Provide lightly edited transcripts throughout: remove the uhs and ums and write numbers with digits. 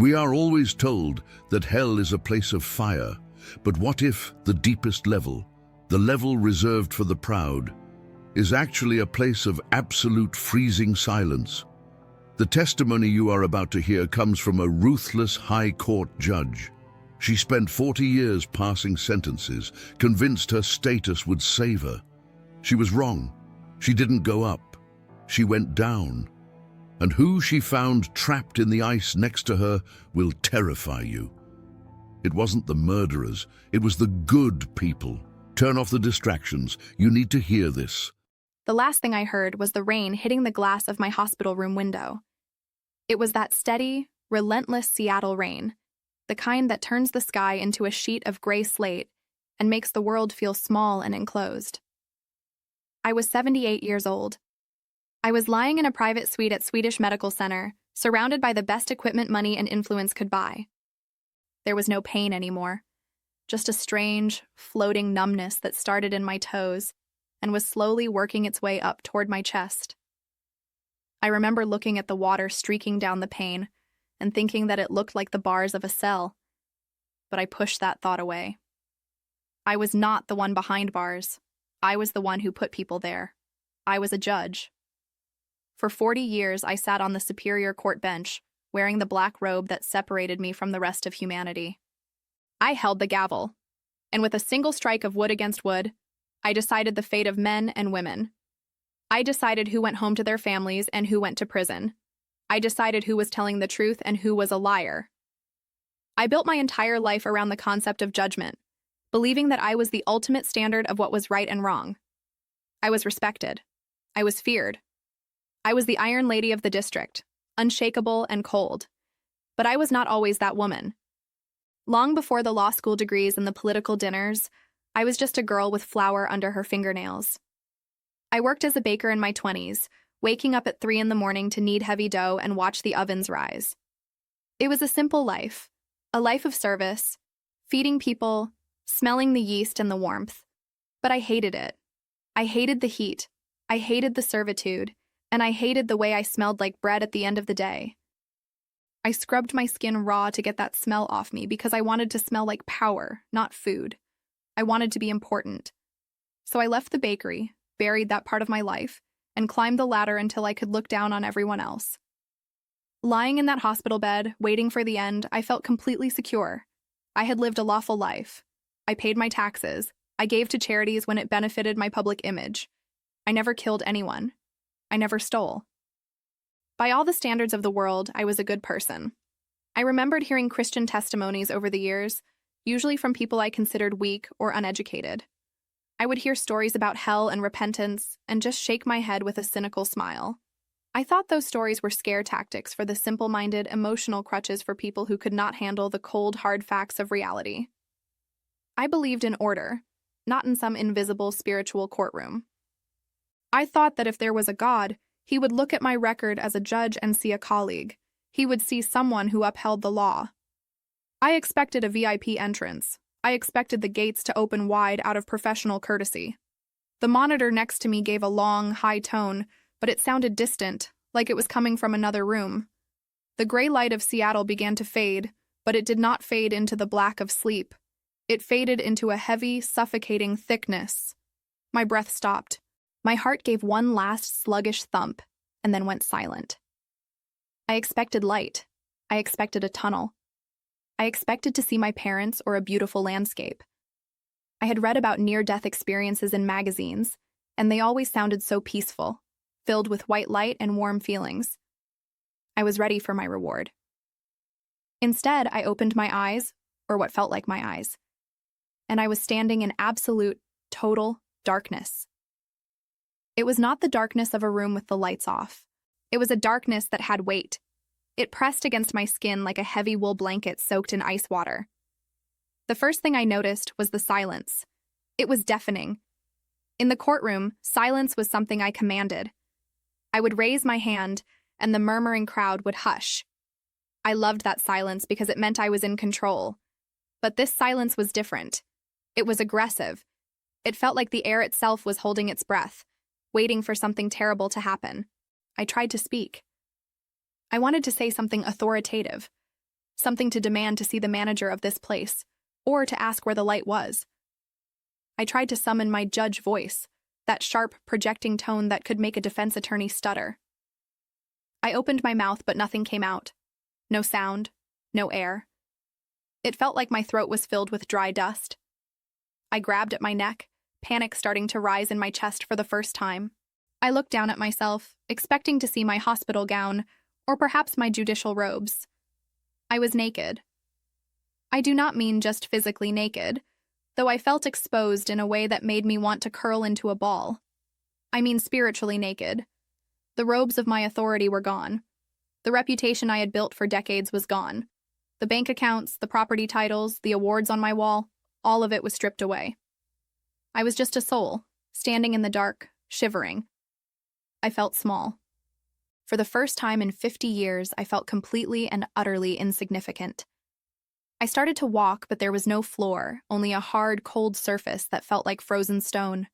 We are always told that hell is a place of fire, but what if the deepest level, the level reserved for the proud, is actually a place of absolute freezing silence? The testimony you are about to hear comes from a ruthless high court judge. She spent 40 years passing sentences, convinced her status would save her. She was wrong. She didn't go up. She went down. And who she found trapped in the ice next to her will terrify you. It wasn't the murderers, it was the good people. Turn off the distractions. You need to hear this. The last thing I heard was the rain hitting the glass of my hospital room window. It was that steady, relentless Seattle rain, the kind that turns the sky into a sheet of gray slate and makes the world feel small and enclosed. I was 78 years old. I was lying in a private suite at Swedish Medical Center, surrounded by the best equipment money and influence could buy. There was no pain anymore, just a strange, floating numbness that started in my toes and was slowly working its way up toward my chest. I remember looking at the water streaking down the pane and thinking that it looked like the bars of a cell, but I pushed that thought away. I was not the one behind bars. I was the one who put people there. I was a judge. For 40 years, I sat on the Superior Court bench, wearing the black robe that separated me from the rest of humanity. I held the gavel, and with a single strike of wood against wood, I decided the fate of men and women. I decided who went home to their families and who went to prison. I decided who was telling the truth and who was a liar. I built my entire life around the concept of judgment, believing that I was the ultimate standard of what was right and wrong. I was respected. I was feared. I was the Iron Lady of the district, unshakable and cold. But I was not always that woman. Long before the law school degrees and the political dinners, I was just a girl with flour under her fingernails. I worked as a baker in my 20s, waking up at 3 in the morning to knead heavy dough and watch the ovens rise. It was a simple life, a life of service, feeding people, smelling the yeast and the warmth. But I hated it. I hated the heat. I hated the servitude. And I hated the way I smelled like bread at the end of the day. I scrubbed my skin raw to get that smell off me because I wanted to smell like power, not food. I wanted to be important. So I left the bakery, buried that part of my life, and climbed the ladder until I could look down on everyone else. Lying in that hospital bed, waiting for the end, I felt completely secure. I had lived a lawful life. I paid my taxes. I gave to charities when it benefited my public image. I never killed anyone. I never stole. By all the standards of the world, I was a good person. I remembered hearing Christian testimonies over the years, usually from people I considered weak or uneducated. I would hear stories about hell and repentance and just shake my head with a cynical smile. I thought those stories were scare tactics for the simple-minded, emotional crutches for people who could not handle the cold, hard facts of reality. I believed in order, not in some invisible spiritual courtroom. I thought that if there was a God, he would look at my record as a judge and see a colleague. He would see someone who upheld the law. I expected a VIP entrance. I expected the gates to open wide out of professional courtesy. The monitor next to me gave a long, high tone, but it sounded distant, like it was coming from another room. The gray light of Seattle began to fade, but it did not fade into the black of sleep. It faded into a heavy, suffocating thickness. My breath stopped. My heart gave one last sluggish thump, and then went silent. I expected light. I expected a tunnel. I expected to see my parents or a beautiful landscape. I had read about near-death experiences in magazines, and they always sounded so peaceful, filled with white light and warm feelings. I was ready for my reward. Instead, I opened my eyes, or what felt like my eyes, and I was standing in absolute, total darkness. It was not the darkness of a room with the lights off. It was a darkness that had weight. It pressed against my skin like a heavy wool blanket soaked in ice water. The first thing I noticed was the silence. It was deafening. In the courtroom, silence was something I commanded. I would raise my hand, and the murmuring crowd would hush. I loved that silence because it meant I was in control. But this silence was different. It was aggressive. It felt like the air itself was holding its breath, waiting for something terrible to happen. I tried to speak. I wanted to say something authoritative. something to demand to see the manager of this place, or to ask where the light was. I tried to summon my judge voice, that sharp, projecting tone that could make a defense attorney stutter. I opened my mouth, but nothing came out. No sound, no air. It felt like my throat was filled with dry dust. I grabbed at my neck, panic starting to rise in my chest for the first time. I looked down at myself, expecting to see my hospital gown, or perhaps my judicial robes. I was naked. I do not mean just physically naked, though I felt exposed in a way that made me want to curl into a ball. I mean spiritually naked. The robes of my authority were gone. The reputation I had built for decades was gone. The bank accounts, the property titles, the awards on my wall, all of it was stripped away. I was just a soul, standing in the dark, shivering. I felt small. For the first time in 50 years, I felt completely and utterly insignificant. I started to walk, but there was no floor, only a hard, cold surface that felt like frozen stone.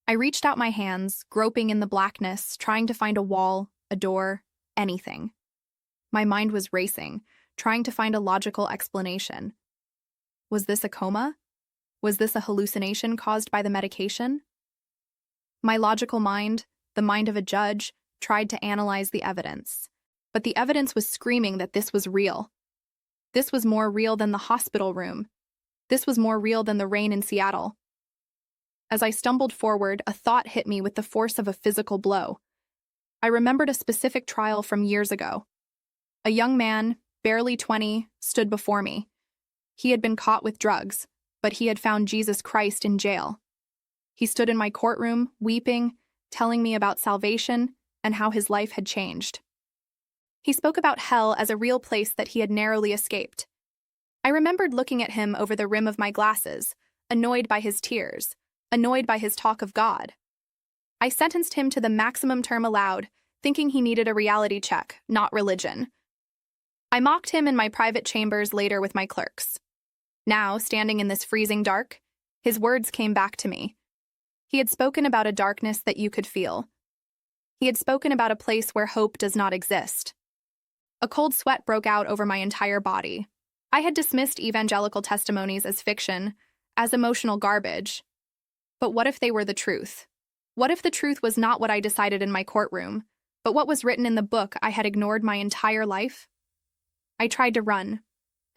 I reached out my hands, groping in the blackness, trying to find a wall, a door, anything. My mind was racing, trying to find a logical explanation. Was this a coma? Was this a hallucination caused by the medication? My logical mind, the mind of a judge, tried to analyze the evidence. But the evidence was screaming that this was real. This was more real than the hospital room. This was more real than the rain in Seattle. As I stumbled forward, a thought hit me with the force of a physical blow. I remembered a specific trial from years ago. A young man, barely 20, stood before me. He had been caught with drugs, but he had found Jesus Christ in jail. He stood in my courtroom, weeping, telling me about salvation and how his life had changed. He spoke about hell as a real place that he had narrowly escaped. I remembered looking at him over the rim of my glasses, annoyed by his tears, annoyed by his talk of God. I sentenced him to the maximum term allowed, thinking he needed a reality check, not religion. I mocked him in my private chambers later with my clerks. Now, standing in this freezing dark, his words came back to me. He had spoken about a darkness that you could feel. He had spoken about a place where hope does not exist. A cold sweat broke out over my entire body. I had dismissed evangelical testimonies as fiction, as emotional garbage. But what if they were the truth? What if the truth was not what I decided in my courtroom, but what was written in the book I had ignored my entire life? I tried to run.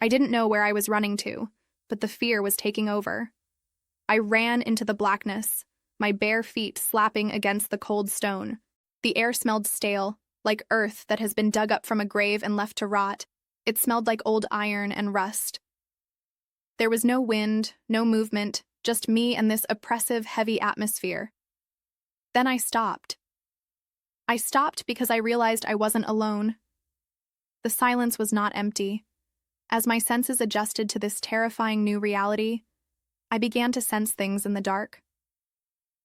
I didn't know where I was running to, but the fear was taking over. I ran into the blackness, my bare feet slapping against the cold stone. The air smelled stale, like earth that has been dug up from a grave and left to rot. It smelled like old iron and rust. There was no wind, no movement, just me and this oppressive, heavy atmosphere. Then I stopped. I stopped because I realized I wasn't alone. The silence was not empty. As my senses adjusted to this terrifying new reality, I began to sense things in the dark.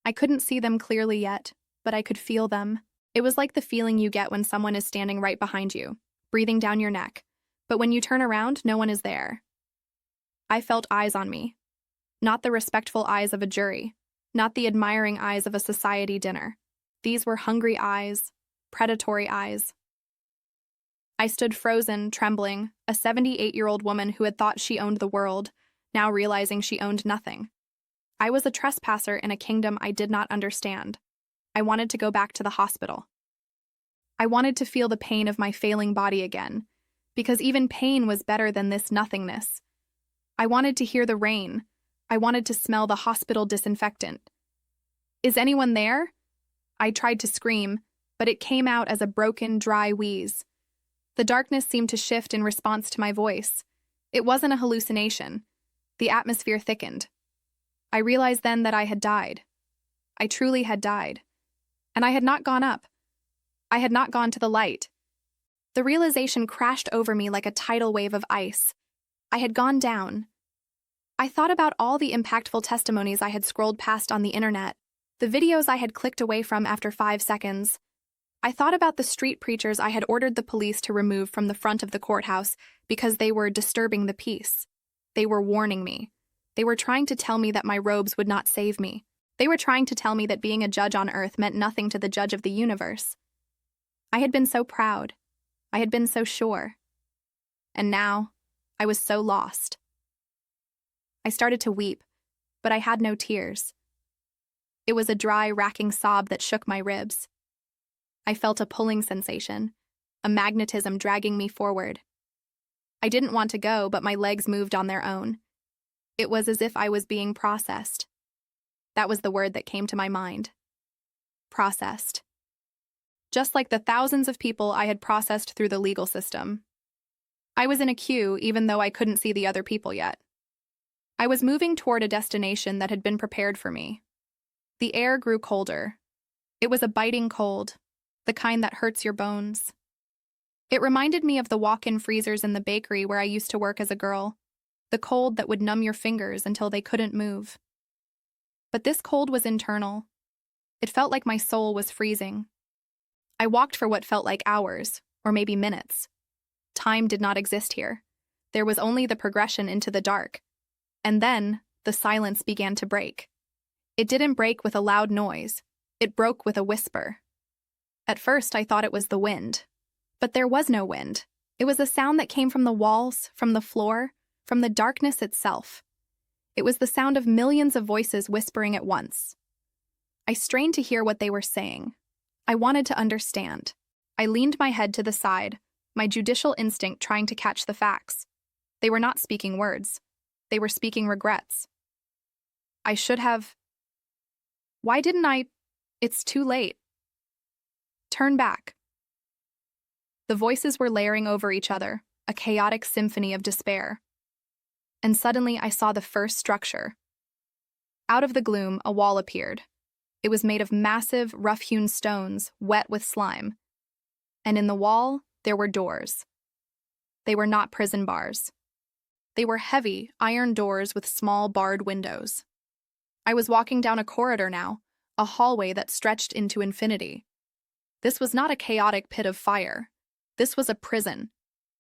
I couldn't see them clearly yet, but I could feel them. It was like the feeling you get when someone is standing right behind you, breathing down your neck, but when you turn around, no one is there. I felt eyes on me. Not the respectful eyes of a jury, not the admiring eyes of a society dinner. These were hungry eyes, predatory eyes. I stood frozen, trembling, a 78-year-old woman who had thought she owned the world, now realizing she owned nothing. I was a trespasser in a kingdom I did not understand. I wanted to go back to the hospital. I wanted to feel the pain of my failing body again, because even pain was better than this nothingness. I wanted to hear the rain. I wanted to smell the hospital disinfectant. Is anyone there? I tried to scream, but it came out as a broken, dry wheeze. The darkness seemed to shift in response to my voice. It wasn't a hallucination. The atmosphere thickened. I realized then that I had died. I truly had died. And I had not gone up. I had not gone to the light. The realization crashed over me like a tidal wave of ice. I had gone down. I thought about all the impactful testimonies I had scrolled past on the internet, the videos I had clicked away from after 5 seconds. I thought about the street preachers I had ordered the police to remove from the front of the courthouse because they were disturbing the peace. They were warning me. They were trying to tell me that my robes would not save me. They were trying to tell me that being a judge on earth meant nothing to the judge of the universe. I had been so proud. I had been so sure. And now, I was so lost. I started to weep, but I had no tears. It was a dry, racking sob that shook my ribs. I felt a pulling sensation, a magnetism dragging me forward. I didn't want to go, but my legs moved on their own. It was as if I was being processed. That was the word that came to my mind. Processed. Just like the thousands of people I had processed through the legal system. I was in a queue even though I couldn't see the other people yet. I was moving toward a destination that had been prepared for me. The air grew colder. It was a biting cold, the kind that hurts your bones. It reminded me of the walk-in freezers in the bakery where I used to work as a girl, the cold that would numb your fingers until they couldn't move. But this cold was internal. It felt like my soul was freezing. I walked for what felt like hours, or maybe minutes. Time did not exist here. There was only the progression into the dark. And then, the silence began to break. It didn't break with a loud noise. It broke with a whisper. At first, I thought it was the wind. But there was no wind. It was a sound that came from the walls, from the floor, from the darkness itself. It was the sound of millions of voices whispering at once. I strained to hear what they were saying. I wanted to understand. I leaned my head to the side, my judicial instinct trying to catch the facts. They were not speaking words. They were speaking regrets. I should have... Why didn't I... It's too late. Turn back. The voices were layering over each other, a chaotic symphony of despair. And suddenly I saw the first structure. Out of the gloom, a wall appeared. It was made of massive, rough-hewn stones, wet with slime. And in the wall, there were doors. They were not prison bars. They were heavy, iron doors with small, barred windows. I was walking down a corridor now, a hallway that stretched into infinity. This was not a chaotic pit of fire. This was a prison,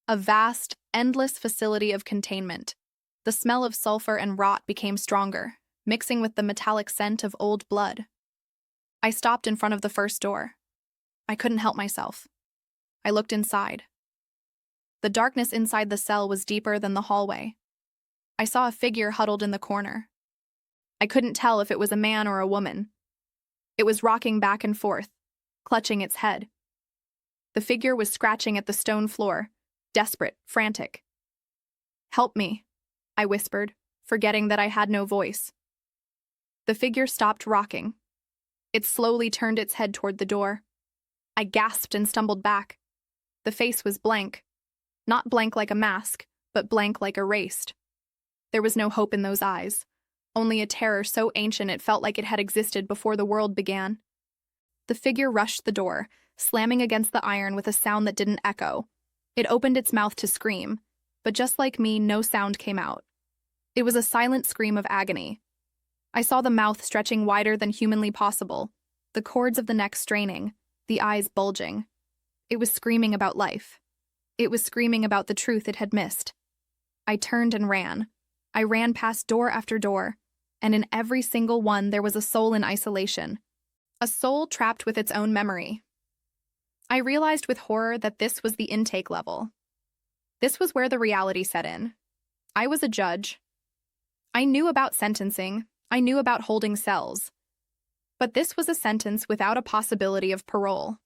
a vast, endless facility of containment. The smell of sulfur and rot became stronger, mixing with the metallic scent of old blood. I stopped in front of the first door. I couldn't help myself. I looked inside. The darkness inside the cell was deeper than the hallway. I saw a figure huddled in the corner. I couldn't tell if it was a man or a woman. It was rocking back and forth, clutching its head. The figure was scratching at the stone floor, desperate, frantic. "Help me," I whispered, forgetting that I had no voice. The figure stopped rocking. It slowly turned its head toward the door. I gasped and stumbled back. The face was blank. Not blank like a mask, but blank like erased. There was no hope in those eyes, only a terror so ancient it felt like it had existed before the world began. The figure rushed the door, slamming against the iron with a sound that didn't echo. It opened its mouth to scream, but just like me, no sound came out. It was a silent scream of agony. I saw the mouth stretching wider than humanly possible, the cords of the neck straining, the eyes bulging. It was screaming about life. It was screaming about the truth it had missed. I turned and ran. I ran past door after door, and in every single one there was a soul in isolation, a soul trapped with its own memory. I realized with horror that this was the intake level. This was where the reality set in. I was a judge. I knew about sentencing. I knew about holding cells. But this was a sentence without a possibility of parole.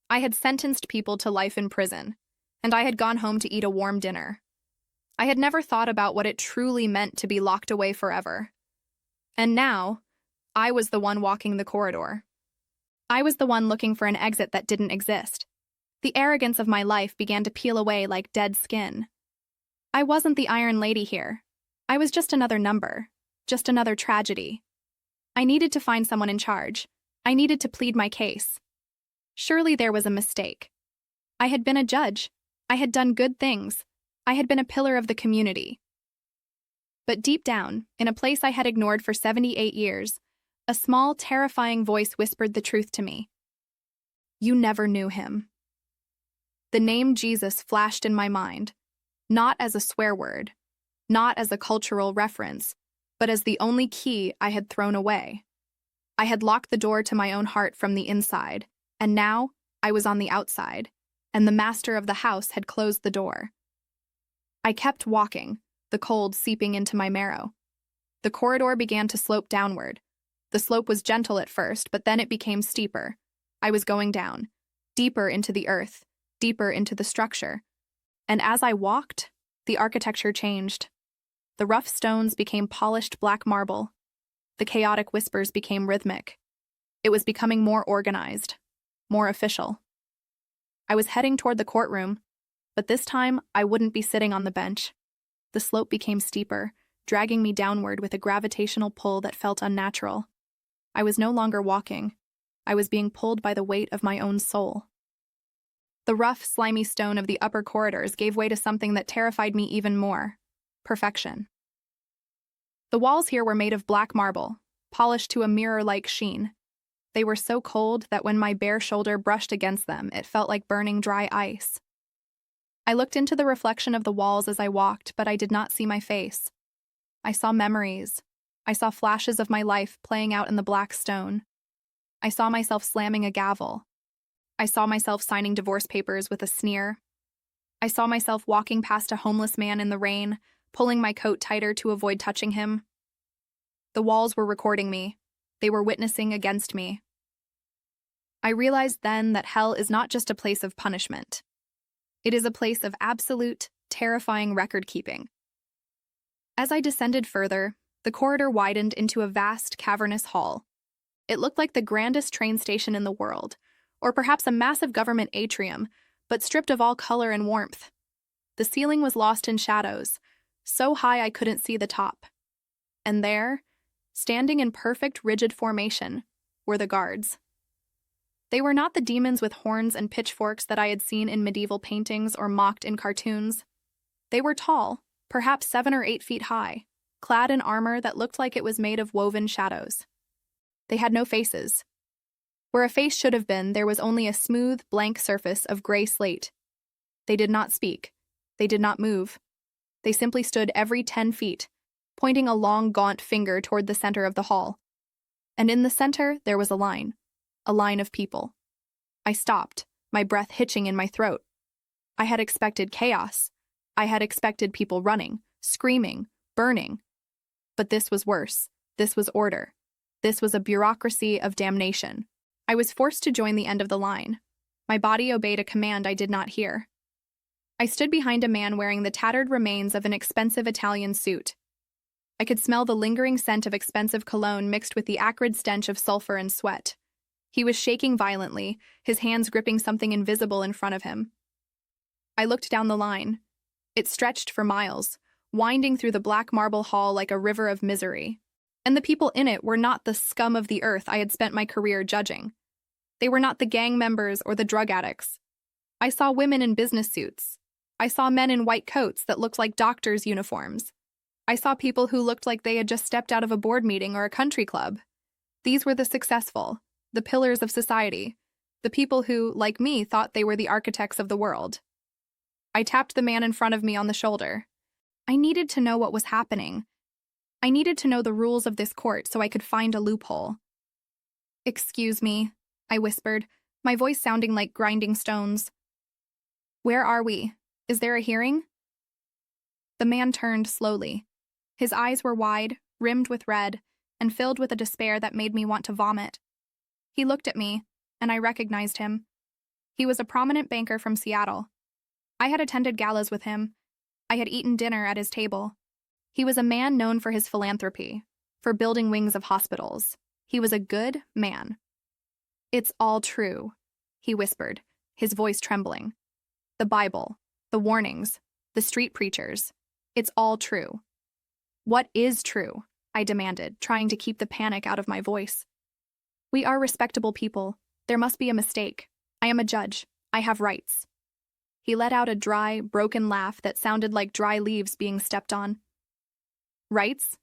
I had sentenced people to life in prison, and I had gone home to eat a warm dinner. I had never thought about what it truly meant to be locked away forever. And now, I was the one walking the corridor. I was the one looking for an exit that didn't exist. The arrogance of my life began to peel away like dead skin. I wasn't the Iron Lady here. I was just another number, just another tragedy. I needed to find someone in charge. I needed to plead my case. Surely there was a mistake. I had been a judge. I had done good things. I had been a pillar of the community. But deep down, in a place I had ignored for 78 years, a small, terrifying voice whispered the truth to me. You never knew him. The name Jesus flashed in my mind, not as a swear word, not as a cultural reference, but as the only key I had thrown away. I had locked the door to my own heart from the inside, and now I was on the outside, and the master of the house had closed the door. I kept walking, the cold seeping into my marrow. The corridor began to slope downward. The slope was gentle at first, but then it became steeper. I was going down, deeper into the earth, deeper into the structure. And as I walked, the architecture changed. The rough stones became polished black marble. The chaotic whispers became rhythmic. It was becoming more organized, more official. I was heading toward the courtroom, but this time I wouldn't be sitting on the bench. The slope became steeper, dragging me downward with a gravitational pull that felt unnatural. I was no longer walking. I was being pulled by the weight of my own soul. The rough, slimy stone of the upper corridors gave way to something that terrified me even more: perfection. The walls here were made of black marble, polished to a mirror-like sheen. They were so cold that when my bare shoulder brushed against them, it felt like burning dry ice. I looked into the reflection of the walls as I walked, but I did not see my face. I saw memories. I saw flashes of my life playing out in the black stone. I saw myself slamming a gavel. I saw myself signing divorce papers with a sneer. I saw myself walking past a homeless man in the rain, pulling my coat tighter to avoid touching him. The walls were recording me. They were witnessing against me. I realized then that hell is not just a place of punishment. It is a place of absolute, terrifying record-keeping. As I descended further, the corridor widened into a vast, cavernous hall. It looked like the grandest train station in the world, or perhaps a massive government atrium, but stripped of all color and warmth. The ceiling was lost in shadows, so high I couldn't see the top. And there, standing in perfect, rigid formation, were the guards. They were not the demons with horns and pitchforks that I had seen in medieval paintings or mocked in cartoons. They were tall, perhaps 7 or 8 feet high, clad in armor that looked like it was made of woven shadows. They had no faces. Where a face should have been, there was only a smooth, blank surface of gray slate. They did not speak. They did not move. They simply stood every 10 feet, pointing a long, gaunt finger toward the center of the hall. And in the center, there was a line of people. I stopped, my breath hitching in my throat. I had expected chaos. I had expected people running, screaming, burning. But this was worse. This was order. This was a bureaucracy of damnation. I was forced to join the end of the line. My body obeyed a command I did not hear. I stood behind a man wearing the tattered remains of an expensive Italian suit. I could smell the lingering scent of expensive cologne mixed with the acrid stench of sulfur and sweat. He was shaking violently, his hands gripping something invisible in front of him. I looked down the line. It stretched for miles, winding through the black marble hall like a river of misery. And the people in it were not the scum of the earth I had spent my career judging. They were not the gang members or the drug addicts. I saw women in business suits. I saw men in white coats that looked like doctors' uniforms. I saw people who looked like they had just stepped out of a board meeting or a country club. These were the successful, the pillars of society, the people who, like me, thought they were the architects of the world. I tapped the man in front of me on the shoulder. I needed to know what was happening. I needed to know the rules of this court so I could find a loophole. "Excuse me," I whispered, my voice sounding like grinding stones. "Where are we? Is there a hearing?" The man turned slowly. His eyes were wide, rimmed with red, and filled with a despair that made me want to vomit. He looked at me, and I recognized him. He was a prominent banker from Seattle. I had attended galas with him. I had eaten dinner at his table. He was a man known for his philanthropy, for building wings of hospitals. He was a good man. "It's all true," he whispered, his voice trembling. "The Bible, the warnings, the street preachers. It's all true." "What is true?" I demanded, trying to keep the panic out of my voice. "We are respectable people. There must be a mistake. I am a judge. I have rights." He let out a dry, broken laugh that sounded like dry leaves being stepped on. "Rights?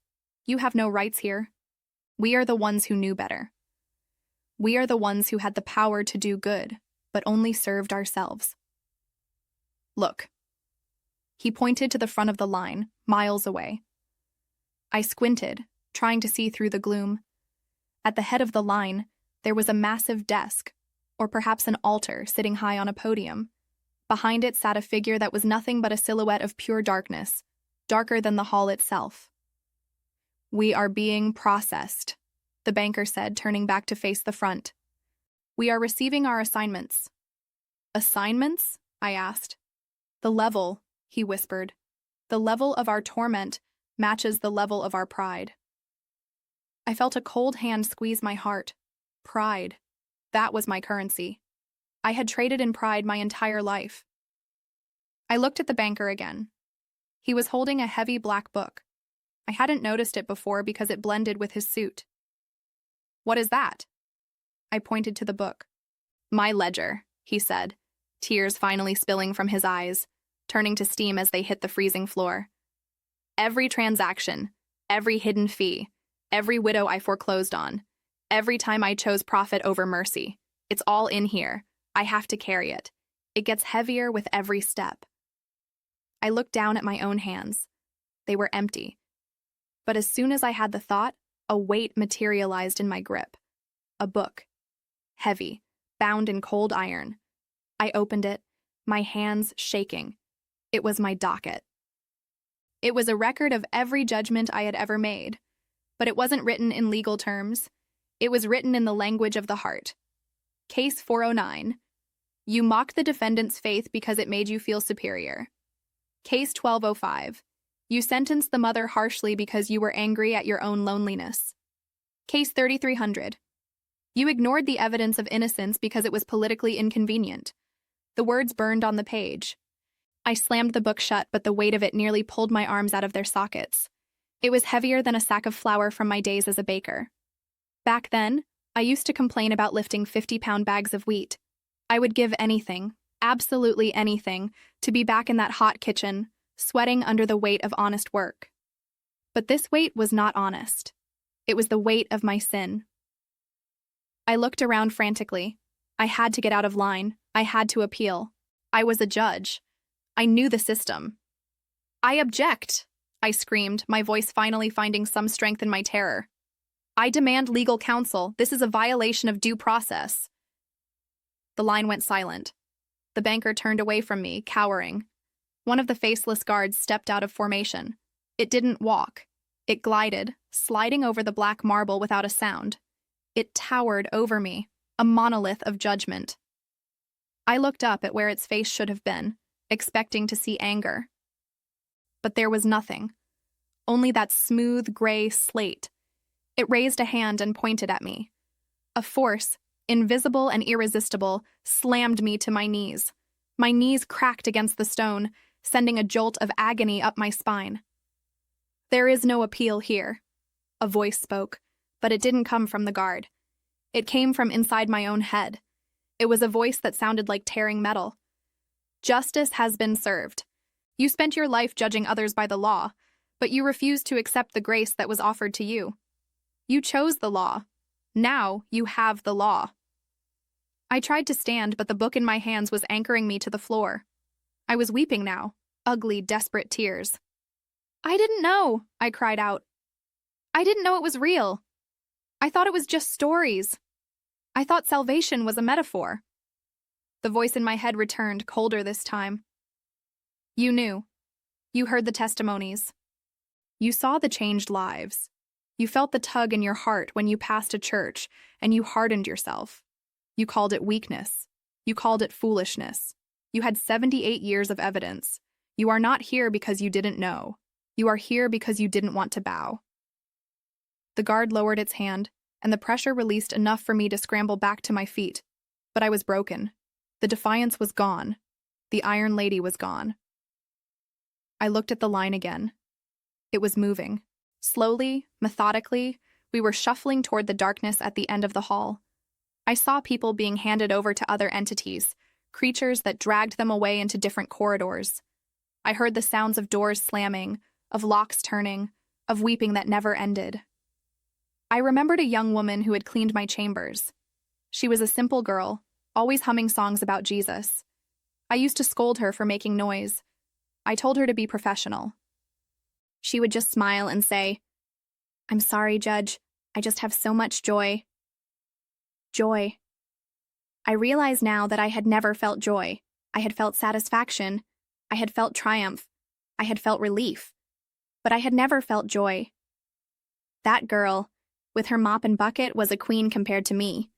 You have no rights here. We are the ones who knew better. We are the ones who had the power to do good, but only served ourselves. Look." He pointed to the front of the line, miles away. I squinted, trying to see through the gloom. At the head of the line, there was a massive desk, or perhaps an altar sitting high on a podium. Behind it sat a figure that was nothing but a silhouette of pure darkness, darker than the hall itself. "We are being processed," the banker said, turning back to face the front. "We are receiving our assignments." "Assignments?" I asked. "The level," he whispered. "The level of our torment matches the level of our pride." I felt a cold hand squeeze my heart. Pride. That was my currency. I had traded in pride my entire life. I looked at the banker again. He was holding a heavy black book. I hadn't noticed it before because it blended with his suit. "What is that?" I pointed to the book. "My ledger," he said, tears finally spilling from his eyes, turning to steam as they hit the freezing floor. "Every transaction, every hidden fee, every widow I foreclosed on, every time I chose profit over mercy. It's all in here. I have to carry it. It gets heavier with every step." I looked down at my own hands. They were empty. But as soon as I had the thought, a weight materialized in my grip. A book. Heavy, bound in cold iron. I opened it, my hands shaking. It was my docket. It was a record of every judgment I had ever made. But it wasn't written in legal terms. It was written in the language of the heart. Case 409. You mocked the defendant's faith because it made you feel superior. Case 1205. You sentenced the mother harshly because you were angry at your own loneliness. Case 3300. You ignored the evidence of innocence because it was politically inconvenient. The words burned on the page. I slammed the book shut, but the weight of it nearly pulled my arms out of their sockets. It was heavier than a sack of flour from my days as a baker. Back then, I used to complain about lifting 50-pound bags of wheat. I would give anything, absolutely anything, to be back in that hot kitchen, sweating under the weight of honest work. But this weight was not honest. It was the weight of my sin. I looked around frantically. I had to get out of line. I had to appeal. I was a judge. I knew the system. "I object," I screamed, my voice finally finding some strength in my terror. "I demand legal counsel. This is a violation of due process." The line went silent. The banker turned away from me, cowering. One of the faceless guards stepped out of formation. It didn't walk. It glided, sliding over the black marble without a sound. It towered over me, a monolith of judgment. I looked up at where its face should have been, expecting to see anger. But there was nothing. Only that smooth, gray slate. It raised a hand and pointed at me. A force, invisible and irresistible, slammed me to my knees. My knees cracked against the stone, sending a jolt of agony up my spine. "There is no appeal here," a voice spoke, but it didn't come from the guard. It came from inside my own head. It was a voice that sounded like tearing metal. "Justice has been served. You spent your life judging others by the law, but you refused to accept the grace that was offered to you. You chose the law. Now you have the law." I tried to stand, but the book in my hands was anchoring me to the floor. I was weeping now, ugly, desperate tears. "I didn't know," I cried out. "I didn't know it was real. I thought it was just stories. I thought salvation was a metaphor." The voice in my head returned, colder this time. "You knew. You heard the testimonies. You saw the changed lives. You felt the tug in your heart when you passed a church, and you hardened yourself. You called it weakness. You called it foolishness. You had 78 years of evidence. You are not here because you didn't know. You are here because you didn't want to bow." The guard lowered its hand, and the pressure released enough for me to scramble back to my feet. But I was broken. The defiance was gone. The Iron Lady was gone. I looked at the line again. It was moving. Slowly, methodically, we were shuffling toward the darkness at the end of the hall. I saw people being handed over to other entities, creatures that dragged them away into different corridors. I heard the sounds of doors slamming, of locks turning, of weeping that never ended. I remembered a young woman who had cleaned my chambers. She was a simple girl, always humming songs about Jesus. I used to scold her for making noise. I told her to be professional. She would just smile and say, "I'm sorry, Judge. I just have so much joy." Joy. I realize now that I had never felt joy. I had felt satisfaction. I had felt triumph. I had felt relief. But I had never felt joy. That girl, with her mop and bucket, was a queen compared to me.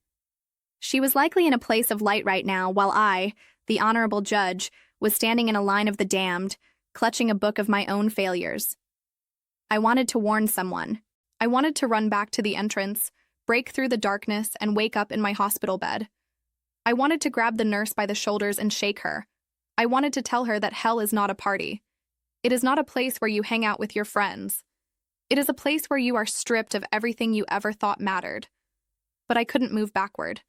She was likely in a place of light right now, while I, the honorable judge, was standing in a line of the damned, clutching a book of my own failures. I wanted to warn someone. I wanted to run back to the entrance, break through the darkness, and wake up in my hospital bed. I wanted to grab the nurse by the shoulders and shake her. I wanted to tell her that hell is not a party. It is not a place where you hang out with your friends. It is a place where you are stripped of everything you ever thought mattered. But I couldn't move backward.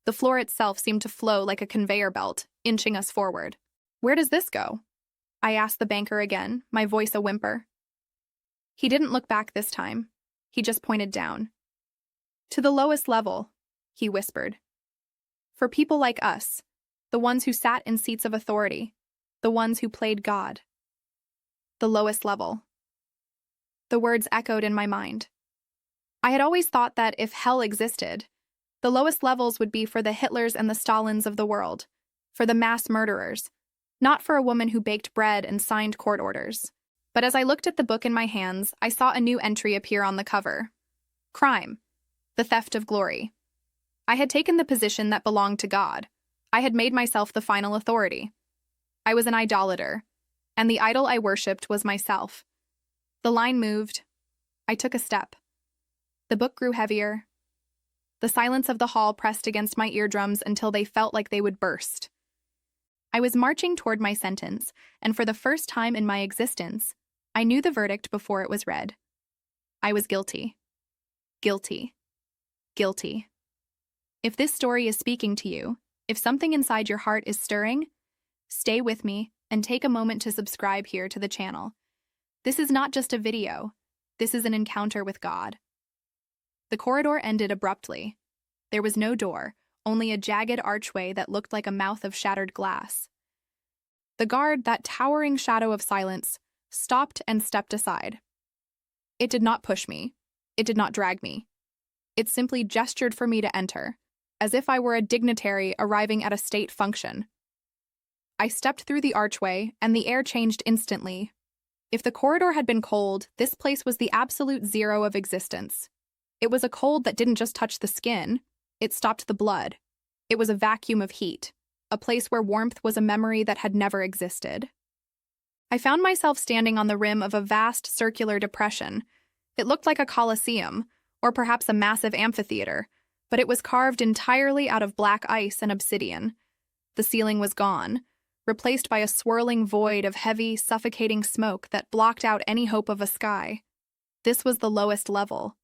The floor itself seemed to flow like a conveyor belt, inching us forward. Where does this go? I asked the banker again, my voice a whimper. He didn't look back this time. He just pointed down. To the lowest level, he whispered. For people like us, the ones who sat in seats of authority, the ones who played God. The lowest level. The words echoed in my mind. I had always thought that if hell existed, the lowest levels would be for the Hitlers and the Stalins of the world, for the mass murderers, not for a woman who baked bread and signed court orders. But as I looked at the book in my hands, I saw a new entry appear on the cover. Crime. The theft of glory. I had taken the position that belonged to God. I had made myself the final authority. I was an idolater, and the idol I worshipped was myself. The line moved. I took a step. The book grew heavier. The silence of the hall pressed against my eardrums until they felt like they would burst. I was marching toward my sentence, and for the first time in my existence, I knew the verdict before it was read. I was guilty. Guilty. Guilty. If this story is speaking to you, if something inside your heart is stirring, stay with me and take a moment to subscribe here to the channel. This is not just a video. This is an encounter with God. The corridor ended abruptly. There was no door, only a jagged archway that looked like a mouth of shattered glass. The guard, that towering shadow of silence, stopped and stepped aside. It did not push me. It did not drag me. It simply gestured for me to enter, as if I were a dignitary arriving at a state function. I stepped through the archway, and the air changed instantly. If the corridor had been cold, this place was the absolute zero of existence. It was a cold that didn't just touch the skin, it stopped the blood. It was a vacuum of heat, a place where warmth was a memory that had never existed. I found myself standing on the rim of a vast circular depression. It looked like a coliseum, or perhaps a massive amphitheater, but it was carved entirely out of black ice and obsidian. The ceiling was gone, replaced by a swirling void of heavy, suffocating smoke that blocked out any hope of a sky. This was the lowest level.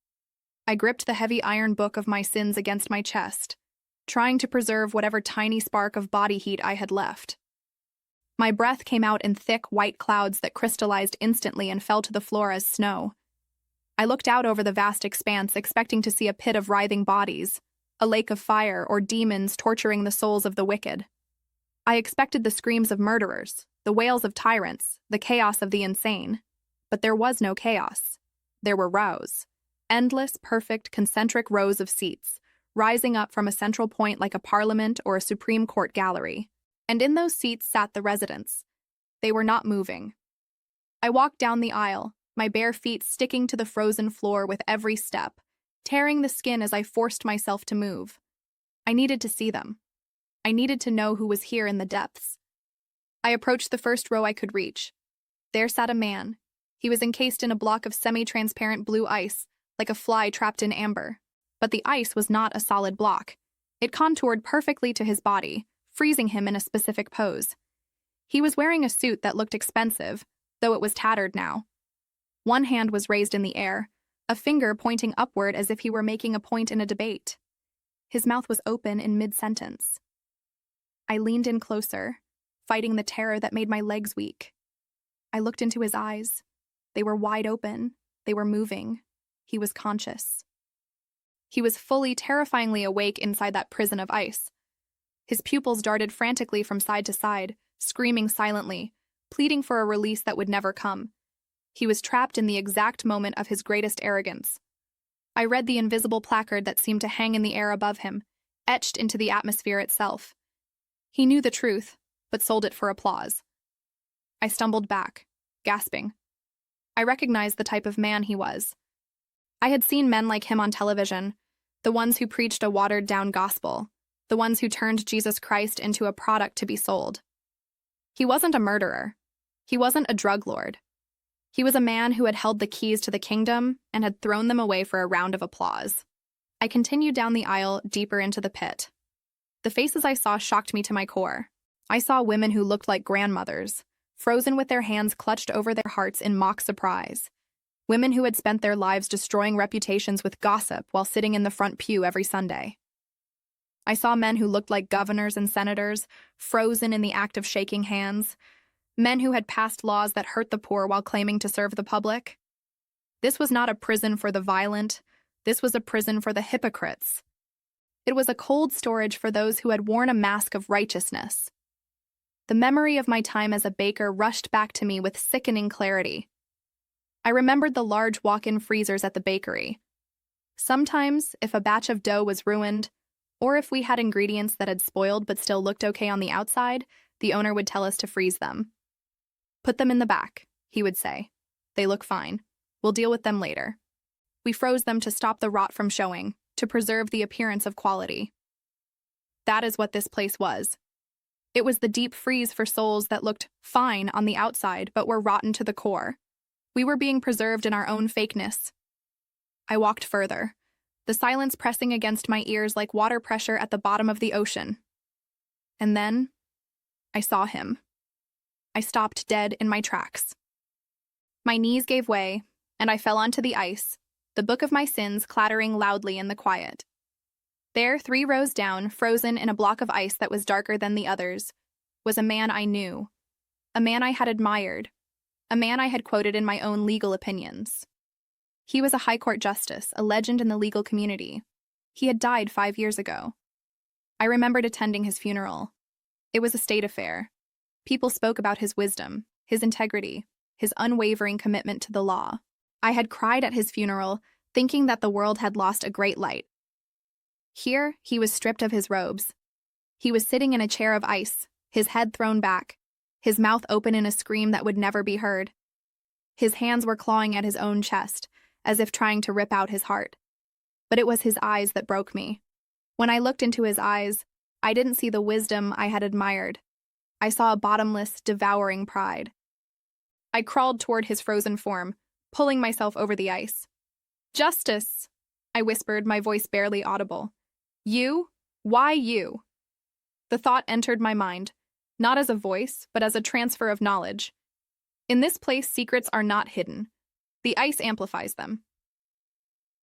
I gripped the heavy iron book of my sins against my chest, trying to preserve whatever tiny spark of body heat I had left. My breath came out in thick, white clouds that crystallized instantly and fell to the floor as snow. I looked out over the vast expanse, expecting to see a pit of writhing bodies, a lake of fire, or demons torturing the souls of the wicked. I expected the screams of murderers, the wails of tyrants, the chaos of the insane. But there was no chaos. There were rows. Endless, perfect, concentric rows of seats, rising up from a central point like a parliament or a Supreme Court gallery. And in those seats sat the residents. They were not moving. I walked down the aisle, my bare feet sticking to the frozen floor with every step, tearing the skin as I forced myself to move. I needed to see them. I needed to know who was here in the depths. I approached the first row I could reach. There sat a man. He was encased in a block of semi-transparent blue ice, like a fly trapped in amber. But the ice was not a solid block. It contoured perfectly to his body, freezing him in a specific pose. He was wearing a suit that looked expensive, though it was tattered now. One hand was raised in the air, a finger pointing upward as if he were making a point in a debate. His mouth was open in mid-sentence. I leaned in closer, fighting the terror that made my legs weak. I looked into his eyes. They were wide open. They were moving. He was conscious. He was fully, terrifyingly awake inside that prison of ice. His pupils darted frantically from side to side, screaming silently, pleading for a release that would never come. He was trapped in the exact moment of his greatest arrogance. I read the invisible placard that seemed to hang in the air above him, etched into the atmosphere itself. He knew the truth, but sold it for applause. I stumbled back, gasping. I recognized the type of man he was. I had seen men like him on television, the ones who preached a watered-down gospel, the ones who turned Jesus Christ into a product to be sold. He wasn't a murderer. He wasn't a drug lord. He was a man who had held the keys to the kingdom and had thrown them away for a round of applause. I continued down the aisle, deeper into the pit. The faces I saw shocked me to my core. I saw women who looked like grandmothers, frozen with their hands clutched over their hearts in mock surprise. Women who had spent their lives destroying reputations with gossip while sitting in the front pew every Sunday. I saw men who looked like governors and senators, frozen in the act of shaking hands. Men who had passed laws that hurt the poor while claiming to serve the public. This was not a prison for the violent. This was a prison for the hypocrites. It was a cold storage for those who had worn a mask of righteousness. The memory of my time as a baker rushed back to me with sickening clarity. I remembered the large walk-in freezers at the bakery. Sometimes, if a batch of dough was ruined, or if we had ingredients that had spoiled but still looked okay on the outside, the owner would tell us to freeze them. "Put them in the back," he would say. "They look fine. We'll deal with them later." We froze them to stop the rot from showing, to preserve the appearance of quality. That is what this place was. It was the deep freeze for souls that looked fine on the outside but were rotten to the core. We were being preserved in our own fakeness. I walked further, the silence pressing against my ears like water pressure at the bottom of the ocean. And then, I saw him. I stopped dead in my tracks. My knees gave way, and I fell onto the ice, the book of my sins clattering loudly in the quiet. There, 3 rows down, frozen in a block of ice that was darker than the others, was a man I knew, a man I had admired, a man I had quoted in my own legal opinions. He was a high court justice, a legend in the legal community. He had died 5 years ago. I remembered attending his funeral. It was a state affair. People spoke about his wisdom, his integrity, his unwavering commitment to the law. I had cried at his funeral, thinking that the world had lost a great light. Here, he was stripped of his robes. He was sitting in a chair of ice, his head thrown back, his mouth open in a scream that would never be heard. His hands were clawing at his own chest, as if trying to rip out his heart. But it was his eyes that broke me. When I looked into his eyes, I didn't see the wisdom I had admired. I saw a bottomless, devouring pride. I crawled toward his frozen form, pulling myself over the ice. "Justice," I whispered, my voice barely audible. "You? Why you?" The thought entered my mind, not as a voice, but as a transfer of knowledge. In this place, secrets are not hidden. The ice amplifies them.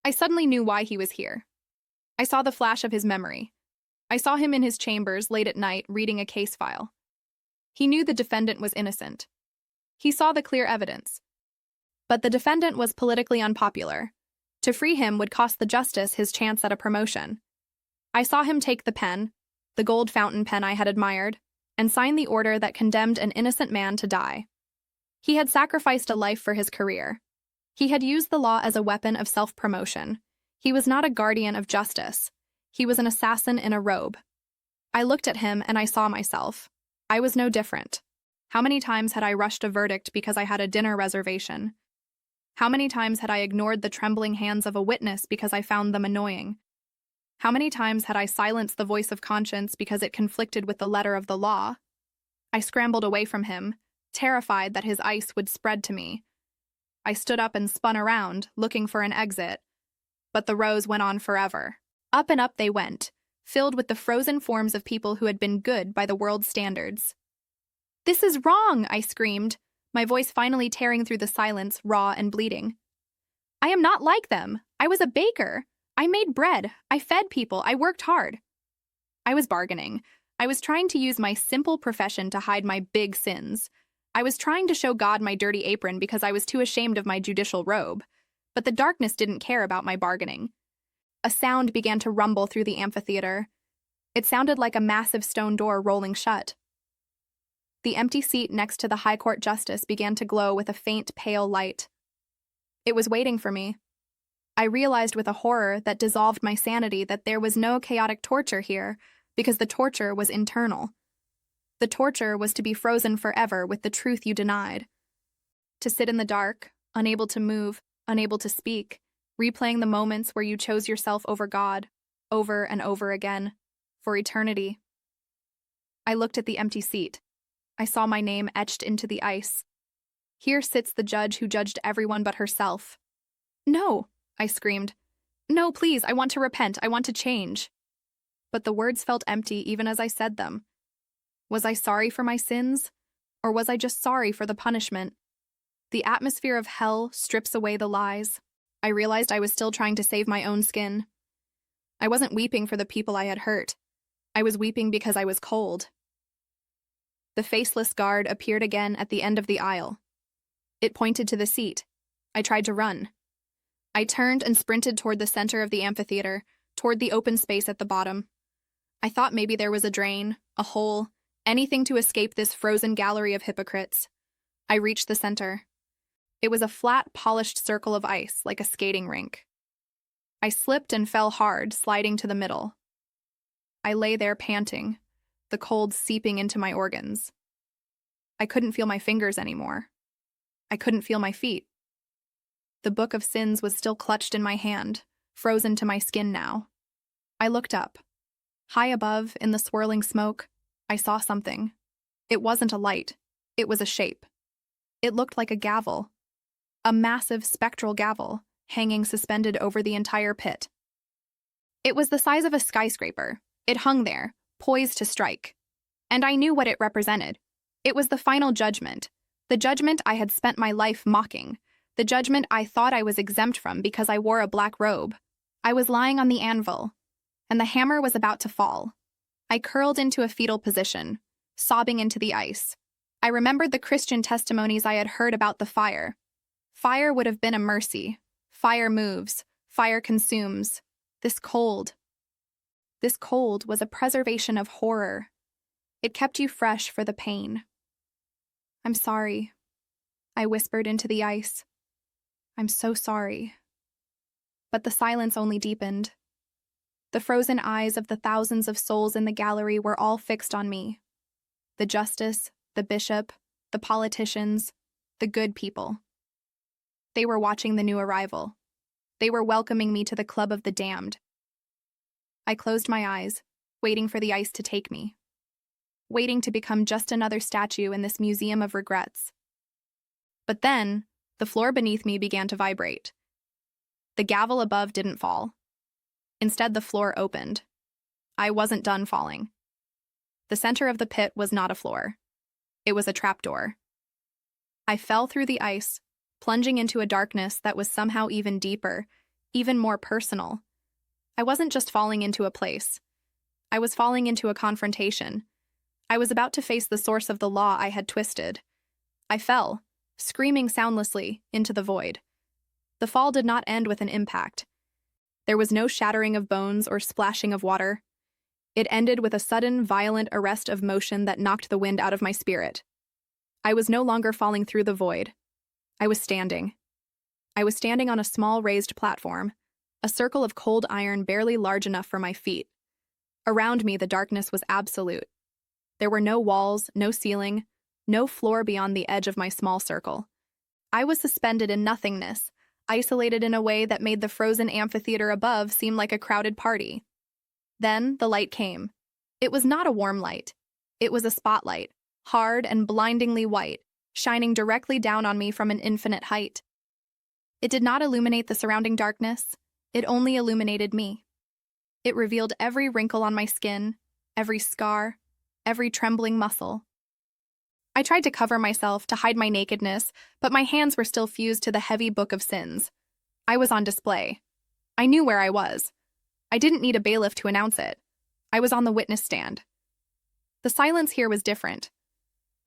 I suddenly knew why he was here. I saw the flash of his memory. I saw him in his chambers late at night reading a case file. He knew the defendant was innocent. He saw the clear evidence. But the defendant was politically unpopular. To free him would cost the justice his chance at a promotion. I saw him take the pen, the gold fountain pen I had admired, and sign the order that condemned an innocent man to die. He had sacrificed a life for his career. He had used the law as a weapon of self-promotion. He was not a guardian of justice. He was an assassin in a robe. I looked at him and I saw myself. I was no different. How many times had I rushed a verdict because I had a dinner reservation? How many times had I ignored the trembling hands of a witness because I found them annoying? How many times had I silenced the voice of conscience because it conflicted with the letter of the law? I scrambled away from him, terrified that his ice would spread to me. I stood up and spun around, looking for an exit. But the rows went on forever. Up and up they went, filled with the frozen forms of people who had been good by the world's standards. "This is wrong," I screamed, my voice finally tearing through the silence, raw and bleeding. "I am not like them. I was a baker. I made bread. I fed people. I worked hard." I was bargaining. I was trying to use my simple profession to hide my big sins. I was trying to show God my dirty apron because I was too ashamed of my judicial robe. But the darkness didn't care about my bargaining. A sound began to rumble through the amphitheater. It sounded like a massive stone door rolling shut. The empty seat next to the High Court Justice began to glow with a faint, pale light. It was waiting for me. I realized with a horror that dissolved my sanity that there was no chaotic torture here, because the torture was internal. The torture was to be frozen forever with the truth you denied. To sit in the dark, unable to move, unable to speak, replaying the moments where you chose yourself over God, over and over again, for eternity. I looked at the empty seat. I saw my name etched into the ice. Here sits the judge who judged everyone but herself. "No," I screamed. "No, please, I want to repent, I want to change." But the words felt empty even as I said them. Was I sorry for my sins? Or was I just sorry for the punishment? The atmosphere of hell strips away the lies. I realized I was still trying to save my own skin. I wasn't weeping for the people I had hurt. I was weeping because I was cold. The faceless guard appeared again at the end of the aisle. It pointed to the seat. I tried to run. I turned and sprinted toward the center of the amphitheater, toward the open space at the bottom. I thought maybe there was a drain, a hole, anything to escape this frozen gallery of hypocrites. I reached the center. It was a flat, polished circle of ice, like a skating rink. I slipped and fell hard, sliding to the middle. I lay there panting, the cold seeping into my organs. I couldn't feel my fingers anymore. I couldn't feel my feet. The book of sins was still clutched in my hand, frozen to my skin now. I looked up. High above, in the swirling smoke, I saw something. It wasn't a light. It was a shape. It looked like a gavel. A massive spectral gavel, hanging suspended over the entire pit. It was the size of a skyscraper. It hung there, poised to strike. And I knew what it represented. It was the final judgment. The judgment I had spent my life mocking. The judgment I thought I was exempt from because I wore a black robe. I was lying on the anvil, and the hammer was about to fall. I curled into a fetal position, sobbing into the ice. I remembered the Christian testimonies I had heard about the fire. Fire would have been a mercy. Fire moves. Fire consumes. This cold was a preservation of horror. It kept you fresh for the pain. "I'm sorry," I whispered into the ice. "I'm so sorry." But the silence only deepened. The frozen eyes of the thousands of souls in the gallery were all fixed on me. The justice, the bishop, the politicians, the good people. They were watching the new arrival. They were welcoming me to the club of the damned. I closed my eyes, waiting for the ice to take me. Waiting to become just another statue in this museum of regrets. But then, the floor beneath me began to vibrate. The gavel above didn't fall. Instead, the floor opened. I wasn't done falling. The center of the pit was not a floor. It was a trapdoor. I fell through the ice, plunging into a darkness that was somehow even deeper, even more personal. I wasn't just falling into a place. I was falling into a confrontation. I was about to face the source of the law I had twisted. I fell, screaming soundlessly, into the void. The fall did not end with an impact. There was no shattering of bones or splashing of water. It ended with a sudden, violent arrest of motion that knocked the wind out of my spirit. I was no longer falling through the void. I was standing. I was standing on a small raised platform, a circle of cold iron barely large enough for my feet. Around me, the darkness was absolute. There were no walls, no ceiling, no floor beyond the edge of my small circle. I was suspended in nothingness, isolated in a way that made the frozen amphitheater above seem like a crowded party. Then the light came. It was not a warm light. It was a spotlight, hard and blindingly white, shining directly down on me from an infinite height. It did not illuminate the surrounding darkness. It only illuminated me. It revealed every wrinkle on my skin, every scar, every trembling muscle. I tried to cover myself to hide my nakedness, but my hands were still fused to the heavy book of sins. I was on display. I knew where I was. I didn't need a bailiff to announce it. I was on the witness stand. The silence here was different.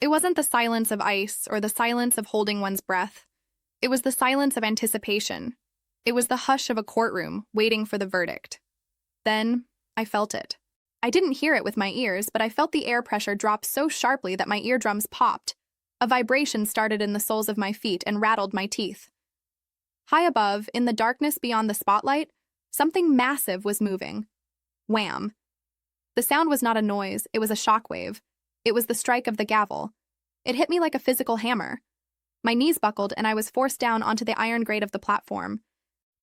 It wasn't the silence of ice or the silence of holding one's breath. It was the silence of anticipation. It was the hush of a courtroom waiting for the verdict. Then I felt it. I didn't hear it with my ears, but I felt the air pressure drop so sharply that my eardrums popped. A vibration started in the soles of my feet and rattled my teeth. High above, in the darkness beyond the spotlight, something massive was moving. Wham! The sound was not a noise, it was a shockwave. It was the strike of the gavel. It hit me like a physical hammer. My knees buckled and I was forced down onto the iron grate of the platform.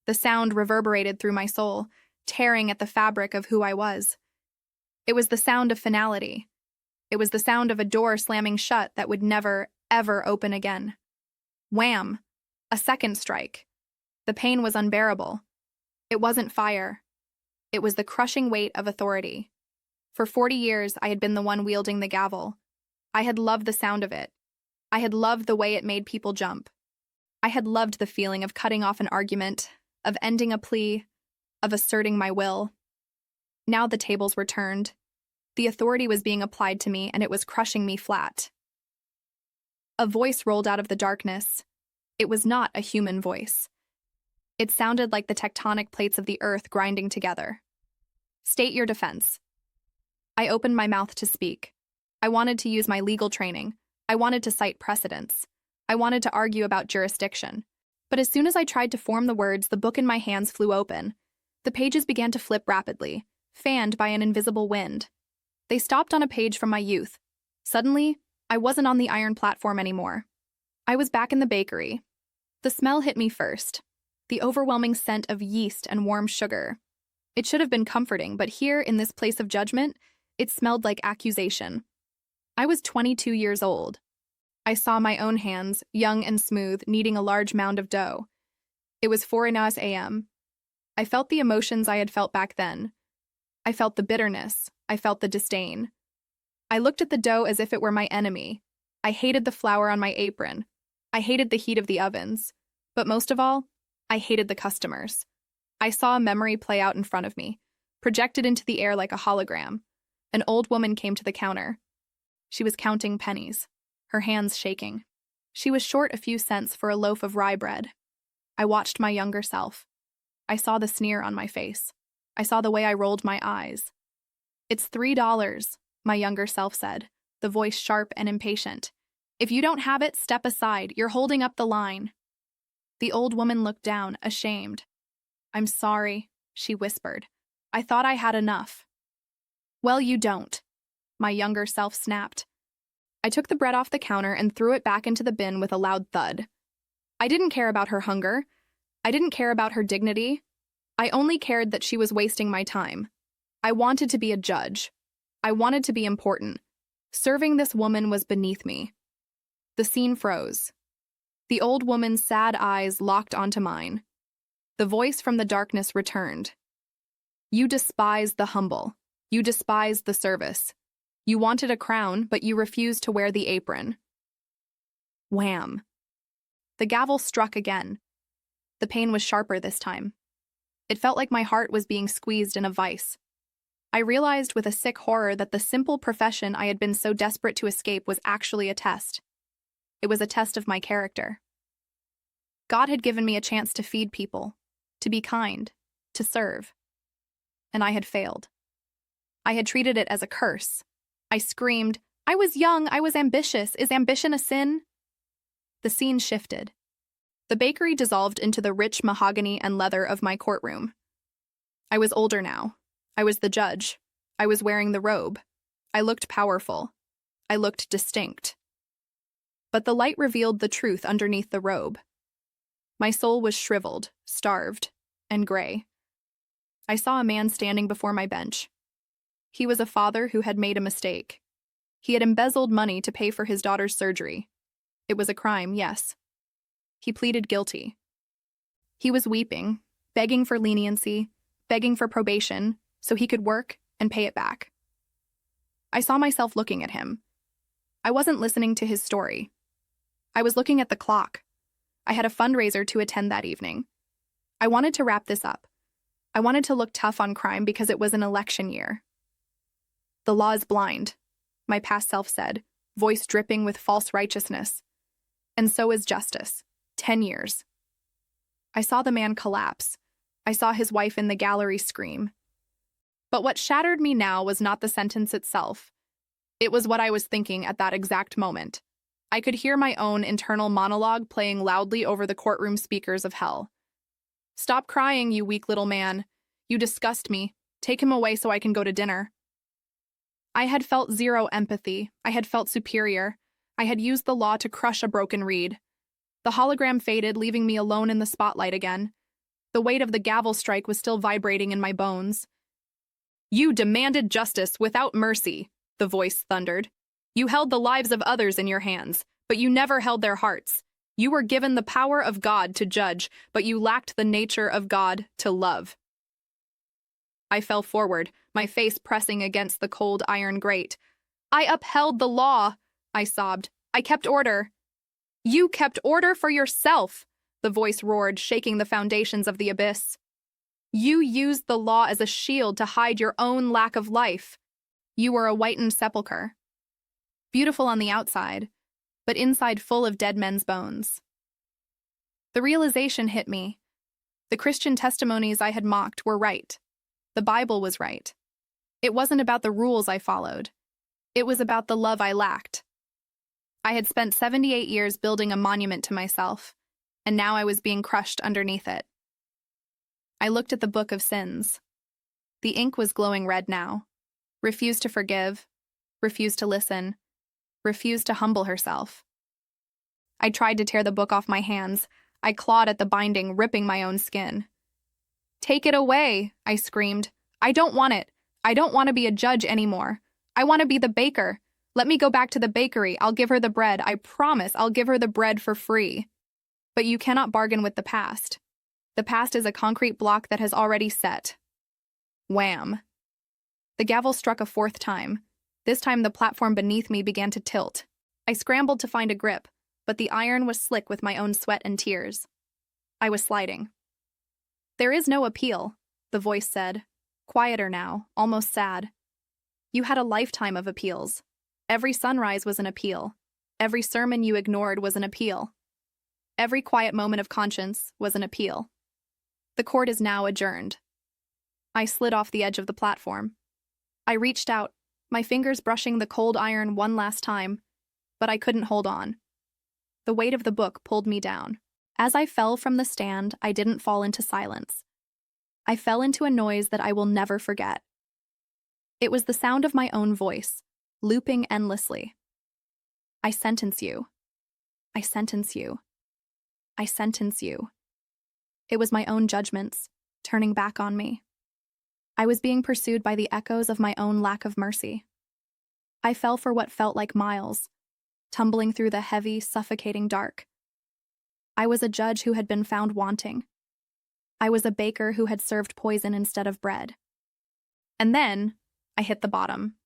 The sound reverberated through my soul, tearing at the fabric of who I was. It was the sound of finality. It was the sound of a door slamming shut that would never, ever open again. Wham! A second strike. The pain was unbearable. It wasn't fire. It was the crushing weight of authority. For 40 years, I had been the one wielding the gavel. I had loved the sound of it. I had loved the way it made people jump. I had loved the feeling of cutting off an argument, of ending a plea, of asserting my will. Now the tables were turned. The authority was being applied to me, and it was crushing me flat. A voice rolled out of the darkness. It was not a human voice. It sounded like the tectonic plates of the earth grinding together. State your defense. I opened my mouth to speak. I wanted to use my legal training. I wanted to cite precedents. I wanted to argue about jurisdiction. But as soon as I tried to form the words, the book in my hands flew open. The pages began to flip rapidly, fanned by an invisible wind. They stopped on a page from my youth. Suddenly, I wasn't on the iron platform anymore. I was back in the bakery. The smell hit me first. The overwhelming scent of yeast and warm sugar. It should have been comforting, but here, in this place of judgment, it smelled like accusation. I was 22 years old. I saw my own hands, young and smooth, kneading a large mound of dough. It was 4 a.m. I felt the emotions I had felt back then. I felt the bitterness. I felt the disdain. I looked at the dough as if it were my enemy. I hated the flour on my apron. I hated the heat of the ovens. But most of all, I hated the customers. I saw a memory play out in front of me, projected into the air like a hologram. An old woman came to the counter. She was counting pennies, her hands shaking. She was short a few cents for a loaf of rye bread. I watched my younger self. I saw the sneer on my face. I saw the way I rolled my eyes. "It's $3, my younger self said, the voice sharp and impatient. "If you don't have it, step aside. You're holding up the line." The old woman looked down, ashamed. "I'm sorry," she whispered. "I thought I had enough." "Well, you don't," my younger self snapped. I took the bread off the counter and threw it back into the bin with a loud thud. I didn't care about her hunger. I didn't care about her dignity. I only cared that she was wasting my time. I wanted to be a judge. I wanted to be important. Serving this woman was beneath me. The scene froze. The old woman's sad eyes locked onto mine. The voice from the darkness returned. "You despise the humble. You despise the service. You wanted a crown, but you refused to wear the apron." Wham! The gavel struck again. The pain was sharper this time. It felt like my heart was being squeezed in a vice. I realized with a sick horror that the simple profession I had been so desperate to escape was actually a test. It was a test of my character. God had given me a chance to feed people, to be kind, to serve. And I had failed. I had treated it as a curse. I screamed, "I was young, I was ambitious. Is ambition a sin?" The scene shifted. The bakery dissolved into the rich mahogany and leather of my courtroom. I was older now. I was the judge. I was wearing the robe. I looked powerful. I looked distinct. But the light revealed the truth underneath the robe. My soul was shriveled, starved, and gray. I saw a man standing before my bench. He was a father who had made a mistake. He had embezzled money to pay for his daughter's surgery. It was a crime, yes. He pleaded guilty. He was weeping, begging for leniency, begging for probation, so he could work and pay it back. I saw myself looking at him. I wasn't listening to his story. I was looking at the clock. I had a fundraiser to attend that evening. I wanted to wrap this up. I wanted to look tough on crime because it was an election year. "The law is blind," my past self said, voice dripping with false righteousness. "And so is justice. 10 years. I saw the man collapse. I saw his wife in the gallery scream. But what shattered me now was not the sentence itself. It was what I was thinking at that exact moment. I could hear my own internal monologue playing loudly over the courtroom speakers of hell. "Stop crying, you weak little man. You disgust me. Take him away so I can go to dinner." I had felt zero empathy. I had felt superior. I had used the law to crush a broken reed. The hologram faded, leaving me alone in the spotlight again. The weight of the gavel strike was still vibrating in my bones. "You demanded justice without mercy," the voice thundered. "You held the lives of others in your hands, but you never held their hearts. You were given the power of God to judge, but you lacked the nature of God to love." I fell forward, my face pressing against the cold iron grate. "I upheld the law," I sobbed. "I kept order." "You kept order for yourself," the voice roared, shaking the foundations of the abyss. "You used the law as a shield to hide your own lack of life. You were a whitened sepulchre. Beautiful on the outside, but inside full of dead men's bones." The realization hit me. The Christian testimonies I had mocked were right. The Bible was right. It wasn't about the rules I followed. It was about the love I lacked. I had spent 78 years building a monument to myself, and now I was being crushed underneath it. I looked at the book of sins. The ink was glowing red now. Refused to forgive, refused to listen, refused to humble herself. I tried to tear the book off my hands. I clawed at the binding, ripping my own skin. "Take it away," I screamed. "I don't want it. I don't want to be a judge anymore. I want to be the baker. Let me go back to the bakery. I'll give her the bread. I promise I'll give her the bread for free." But you cannot bargain with the past. The past is a concrete block that has already set. Wham! The gavel struck a fourth time. This time the platform beneath me began to tilt. I scrambled to find a grip, but the iron was slick with my own sweat and tears. I was sliding. "There is no appeal," the voice said, quieter now, almost sad. "You had a lifetime of appeals. Every sunrise was an appeal. Every sermon you ignored was an appeal. Every quiet moment of conscience was an appeal. The court is now adjourned." I slid off the edge of the platform. I reached out, my fingers brushing the cold iron one last time, but I couldn't hold on. The weight of the book pulled me down. As I fell from the stand, I didn't fall into silence. I fell into a noise that I will never forget. It was the sound of my own voice, looping endlessly. "I sentence you. I sentence you. I sentence you." It was my own judgments, turning back on me. I was being pursued by the echoes of my own lack of mercy. I fell for what felt like miles, tumbling through the heavy, suffocating dark. I was a judge who had been found wanting. I was a baker who had served poison instead of bread. And then I hit the bottom.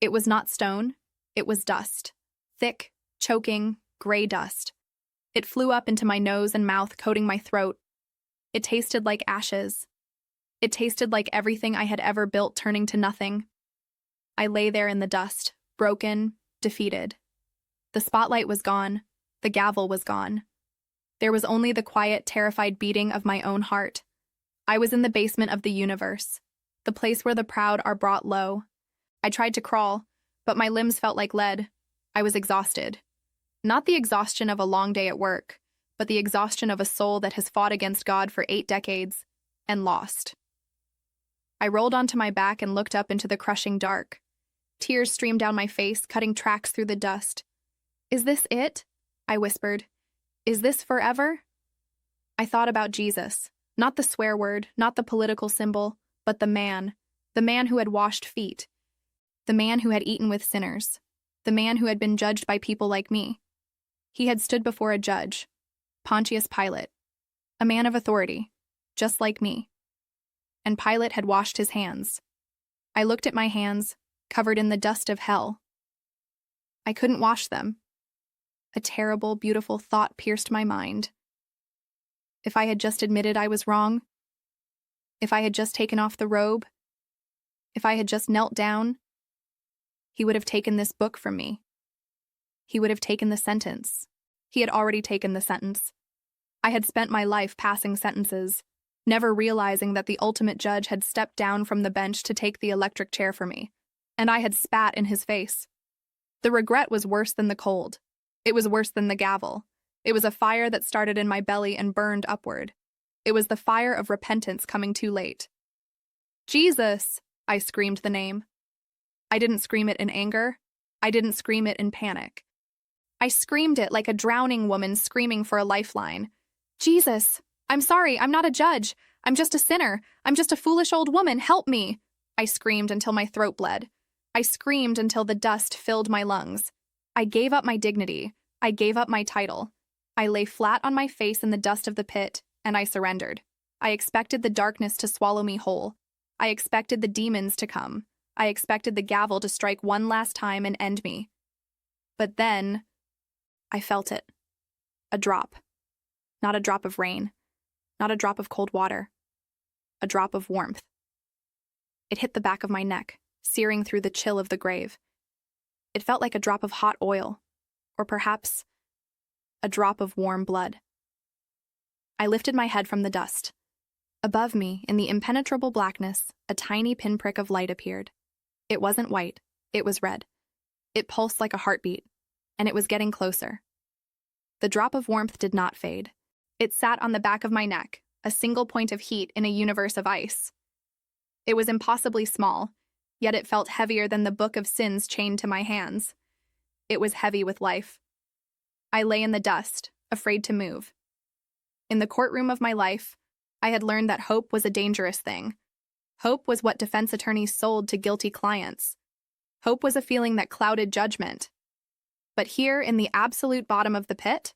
It was not stone, it was dust. Thick, choking, gray dust. It flew up into my nose and mouth, coating my throat. It tasted like ashes. It tasted like everything I had ever built turning to nothing. I lay there in the dust, broken, defeated. The spotlight was gone. The gavel was gone. There was only the quiet, terrified beating of my own heart. I was in the basement of the universe, the place where the proud are brought low. I tried to crawl, but my limbs felt like lead. I was exhausted. Not the exhaustion of a long day at work, but the exhaustion of a soul that has fought against God for 8 decades and lost. I rolled onto my back and looked up into the crushing dark. Tears streamed down my face, cutting tracks through the dust. "Is this it?" I whispered. "Is this forever?" I thought about Jesus, not the swear word, not the political symbol, but the man who had washed feet, the man who had eaten with sinners, the man who had been judged by people like me. He had stood before a judge, Pontius Pilate, a man of authority, just like me. And Pilate had washed his hands. I looked at my hands, covered in the dust of hell. I couldn't wash them. A terrible, beautiful thought pierced my mind. If I had just admitted I was wrong, if I had just taken off the robe, if I had just knelt down, he would have taken this book from me. He would have taken the sentence. He had already taken the sentence. I had spent my life passing sentences, never realizing that the ultimate judge had stepped down from the bench to take the electric chair for me, and I had spat in his face. The regret was worse than the cold. It was worse than the gavel. It was a fire that started in my belly and burned upward. It was the fire of repentance coming too late. "Jesus!" I screamed the name. I didn't scream it in anger. I didn't scream it in panic. I screamed it like a drowning woman screaming for a lifeline. Jesus, I'm sorry, I'm not a judge. I'm just a sinner. I'm just a foolish old woman. Help me. I screamed until my throat bled. I screamed until the dust filled my lungs. I gave up my dignity. I gave up my title. I lay flat on my face in the dust of the pit, and I surrendered. I expected the darkness to swallow me whole. I expected the demons to come. I expected the gavel to strike one last time and end me. But then, I felt it. A drop. Not a drop of rain. Not a drop of cold water. A drop of warmth. It hit the back of my neck, searing through the chill of the grave. It felt like a drop of hot oil, or perhaps a drop of warm blood. I lifted my head from the dust. Above me, in the impenetrable blackness, a tiny pinprick of light appeared. It wasn't white, it was red. It pulsed like a heartbeat, and it was getting closer. The drop of warmth did not fade. It sat on the back of my neck, a single point of heat in a universe of ice. It was impossibly small, yet it felt heavier than the book of sins chained to my hands. It was heavy with life. I lay in the dust, afraid to move. In the courtroom of my life, I had learned that hope was a dangerous thing. Hope was what defense attorneys sold to guilty clients. Hope was a feeling that clouded judgment. But here, in the absolute bottom of the pit,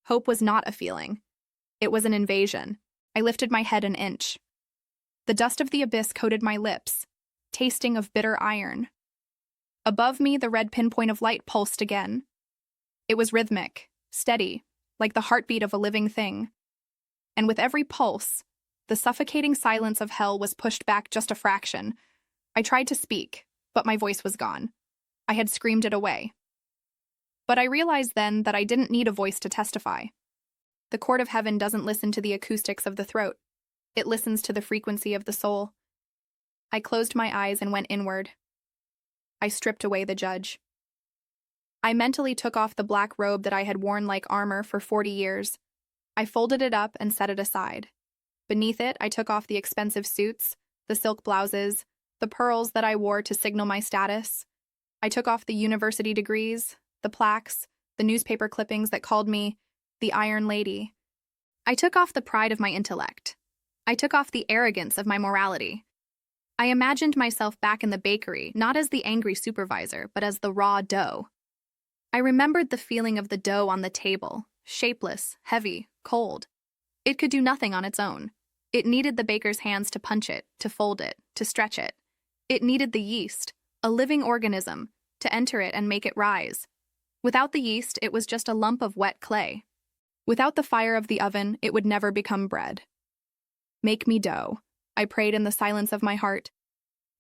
hope was not a feeling. It was an invasion. I lifted my head an inch. The dust of the abyss coated my lips, tasting of bitter iron. Above me, the red pinpoint of light pulsed again. It was rhythmic, steady, like the heartbeat of a living thing. And with every pulse, the suffocating silence of hell was pushed back just a fraction. I tried to speak, but my voice was gone. I had screamed it away. But I realized then that I didn't need a voice to testify. The court of heaven doesn't listen to the acoustics of the throat. It listens to the frequency of the soul. I closed my eyes and went inward. I stripped away the judge. I mentally took off the black robe that I had worn like armor for 40 years. I folded it up and set it aside. Beneath it, I took off the expensive suits, the silk blouses, the pearls that I wore to signal my status. I took off the university degrees, the plaques, the newspaper clippings that called me the Iron Lady. I took off the pride of my intellect. I took off the arrogance of my morality. I imagined myself back in the bakery, not as the angry supervisor, but as the raw dough. I remembered the feeling of the dough on the table, shapeless, heavy, cold. It could do nothing on its own. It needed the baker's hands to punch it, to fold it, to stretch it. It needed the yeast, a living organism, to enter it and make it rise. Without the yeast, it was just a lump of wet clay. Without the fire of the oven, it would never become bread. Make me dough, I prayed in the silence of my heart.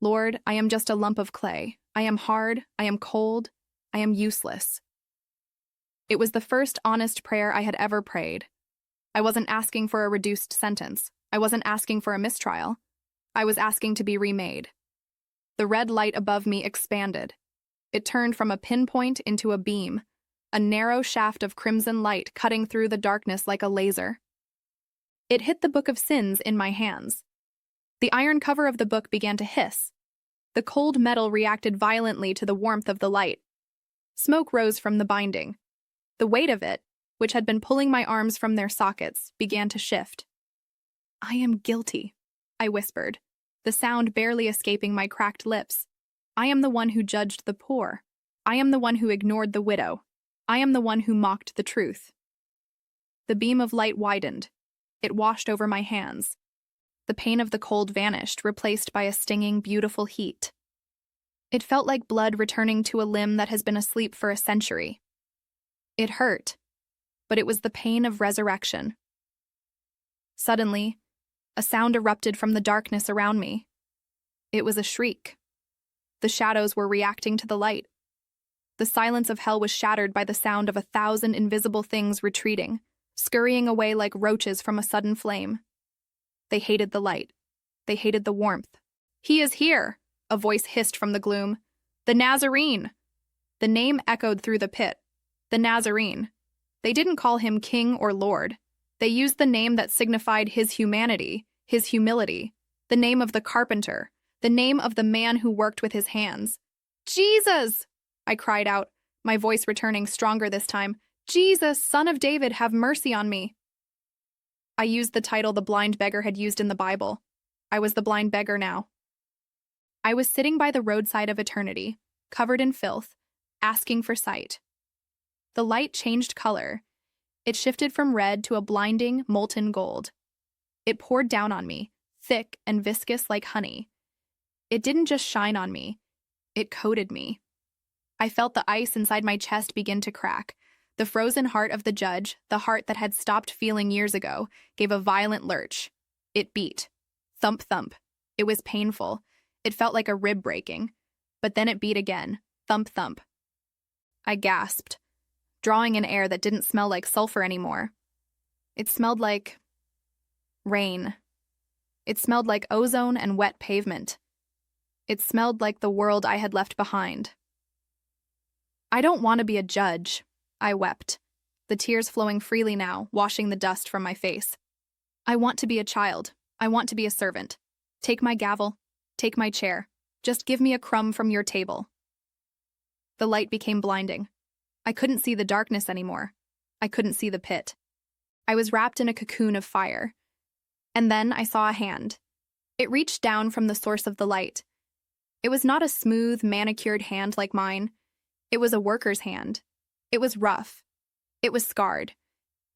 Lord, I am just a lump of clay. I am hard, I am cold, I am useless. It was the first honest prayer I had ever prayed. I wasn't asking for a reduced sentence. I wasn't asking for a mistrial. I was asking to be remade. The red light above me expanded. It turned from a pinpoint into a beam, a narrow shaft of crimson light cutting through the darkness like a laser. It hit the book of sins in my hands. The iron cover of the book began to hiss. The cold metal reacted violently to the warmth of the light. Smoke rose from the binding. The weight of it, which had been pulling my arms from their sockets, began to shift. I am guilty, I whispered, the sound barely escaping my cracked lips. I am the one who judged the poor. I am the one who ignored the widow. I am the one who mocked the truth. The beam of light widened. It washed over my hands. The pain of the cold vanished, replaced by a stinging, beautiful heat. It felt like blood returning to a limb that has been asleep for a century. It hurt, but it was the pain of resurrection. Suddenly, a sound erupted from the darkness around me. It was a shriek. The shadows were reacting to the light. The silence of hell was shattered by the sound of 1,000 invisible things retreating, scurrying away like roaches from a sudden flame. They hated the light. They hated the warmth. "He is here!" a voice hissed from the gloom. "The Nazarene!" The name echoed through the pit. The Nazarene. They didn't call him king or lord. They used the name that signified his humanity, his humility, the name of the carpenter, the name of the man who worked with his hands. Jesus! I cried out, my voice returning stronger this time. Jesus, Son of David, have mercy on me. I used the title the blind beggar had used in the Bible. I was the blind beggar now. I was sitting by the roadside of eternity, covered in filth, asking for sight. The light changed color. It shifted from red to a blinding, molten gold. It poured down on me, thick and viscous like honey. It didn't just shine on me, it coated me. I felt the ice inside my chest begin to crack. The frozen heart of the judge, the heart that had stopped feeling years ago, gave a violent lurch. It beat. Thump, thump. It was painful. It felt like a rib breaking. But then it beat again. Thump, thump. I gasped, drawing in air that didn't smell like sulfur anymore. It smelled like rain. It smelled like ozone and wet pavement. It smelled like the world I had left behind. I don't want to be a judge, I wept, the tears flowing freely now, washing the dust from my face. I want to be a child. I want to be a servant. Take my gavel. Take my chair. Just give me a crumb from your table. The light became blinding. I couldn't see the darkness anymore. I couldn't see the pit. I was wrapped in a cocoon of fire. And then I saw a hand. It reached down from the source of the light. It was not a smooth, manicured hand like mine. It was a worker's hand. It was rough. It was scarred.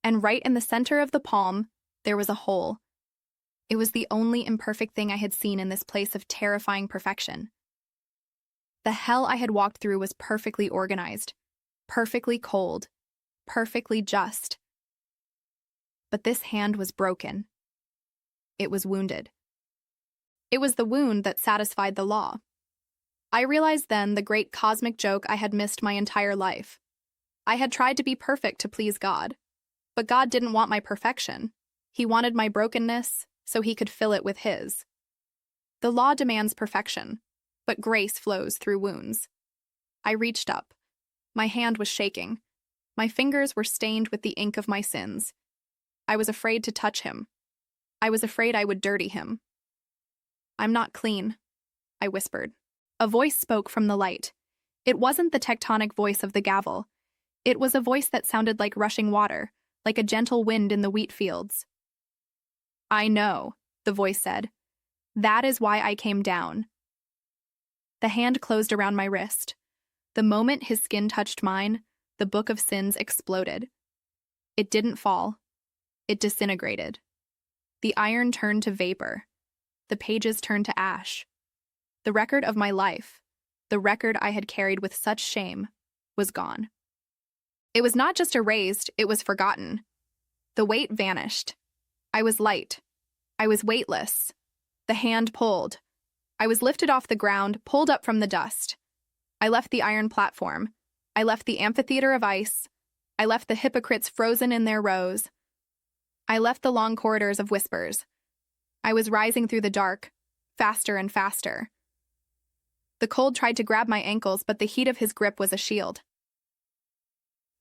And right in the center of the palm, there was a hole. It was the only imperfect thing I had seen in this place of terrifying perfection. The hell I had walked through was perfectly organized, perfectly cold, perfectly just. But this hand was broken. It was wounded. It was the wound that satisfied the law. I realized then the great cosmic joke I had missed my entire life. I had tried to be perfect to please God, but God didn't want my perfection. He wanted my brokenness so he could fill it with his. The law demands perfection, but grace flows through wounds. I reached up. My hand was shaking. My fingers were stained with the ink of my sins. I was afraid to touch him. I was afraid I would dirty him. I'm not clean, I whispered. A voice spoke from the light. It wasn't the tectonic voice of the gavel. It was a voice that sounded like rushing water, like a gentle wind in the wheat fields. I know, the voice said. That is why I came down. The hand closed around my wrist. The moment his skin touched mine, the book of sins exploded. It didn't fall. It disintegrated. The iron turned to vapor. The pages turned to ash. The record of my life, the record I had carried with such shame, was gone. It was not just erased, it was forgotten. The weight vanished. I was light. I was weightless. The hand pulled. I was lifted off the ground, pulled up from the dust. I left the iron platform. I left the amphitheater of ice. I left the hypocrites frozen in their rows. I left the long corridors of whispers. I was rising through the dark, faster and faster. The cold tried to grab my ankles, but the heat of his grip was a shield.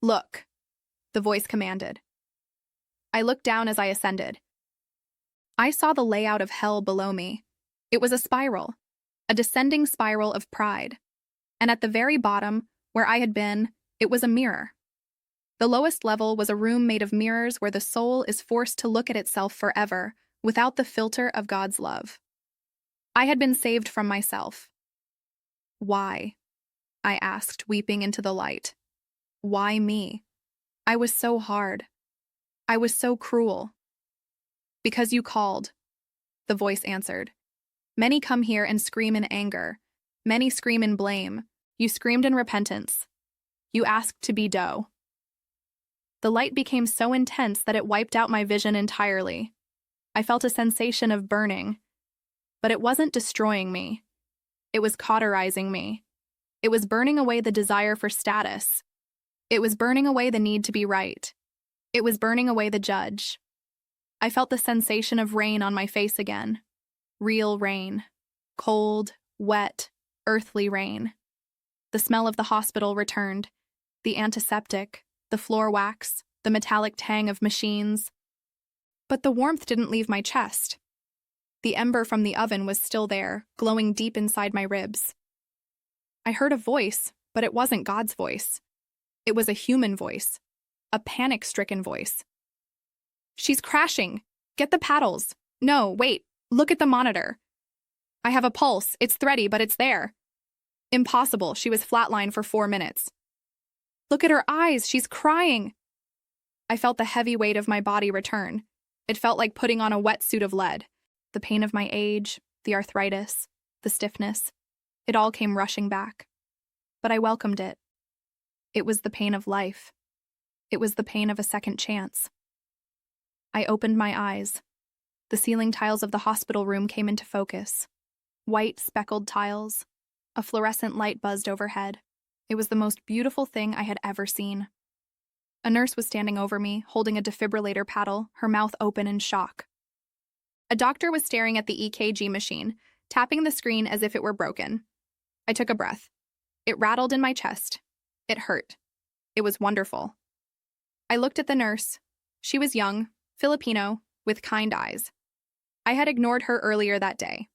Look, the voice commanded. I looked down as I ascended. I saw the layout of hell below me. It was a spiral, a descending spiral of pride. And at the very bottom, where I had been, it was a mirror. The lowest level was a room made of mirrors where the soul is forced to look at itself forever, without the filter of God's love. I had been saved from myself. Why? I asked, weeping into the light. Why me? I was so hard. I was so cruel. Because you called, the voice answered. Many come here and scream in anger. Many scream in blame. You screamed in repentance. You asked to be dough. The light became so intense that it wiped out my vision entirely. I felt a sensation of burning. But it wasn't destroying me. It was cauterizing me. It was burning away the desire for status. It was burning away the need to be right. It was burning away the judge. I felt the sensation of rain on my face again. Real rain. Cold, wet, earthly rain. The smell of the hospital returned. The antiseptic, the floor wax, the metallic tang of machines. But the warmth didn't leave my chest. The ember from the oven was still there, glowing deep inside my ribs. I heard a voice, but it wasn't God's voice. It was a human voice, a panic-stricken voice. "She's crashing. Get the paddles. No, wait, look at the monitor. I have a pulse. It's thready, but it's there." Impossible. She was flatlined for 4 minutes. "Look at her eyes. She's crying." I felt the heavy weight of my body return. It felt like putting on a wetsuit of lead. The pain of my age, the arthritis, the stiffness, it all came rushing back. But I welcomed it. It was the pain of life. It was the pain of a second chance. I opened my eyes. The ceiling tiles of the hospital room came into focus. White, speckled tiles. A fluorescent light buzzed overhead. It was the most beautiful thing I had ever seen. A nurse was standing over me, holding a defibrillator paddle, her mouth open in shock. A doctor was staring at the EKG machine, tapping the screen as if it were broken. I took a breath. It rattled in my chest. It hurt. It was wonderful. I looked at the nurse. She was young, Filipino, with kind eyes. I had ignored her earlier that day.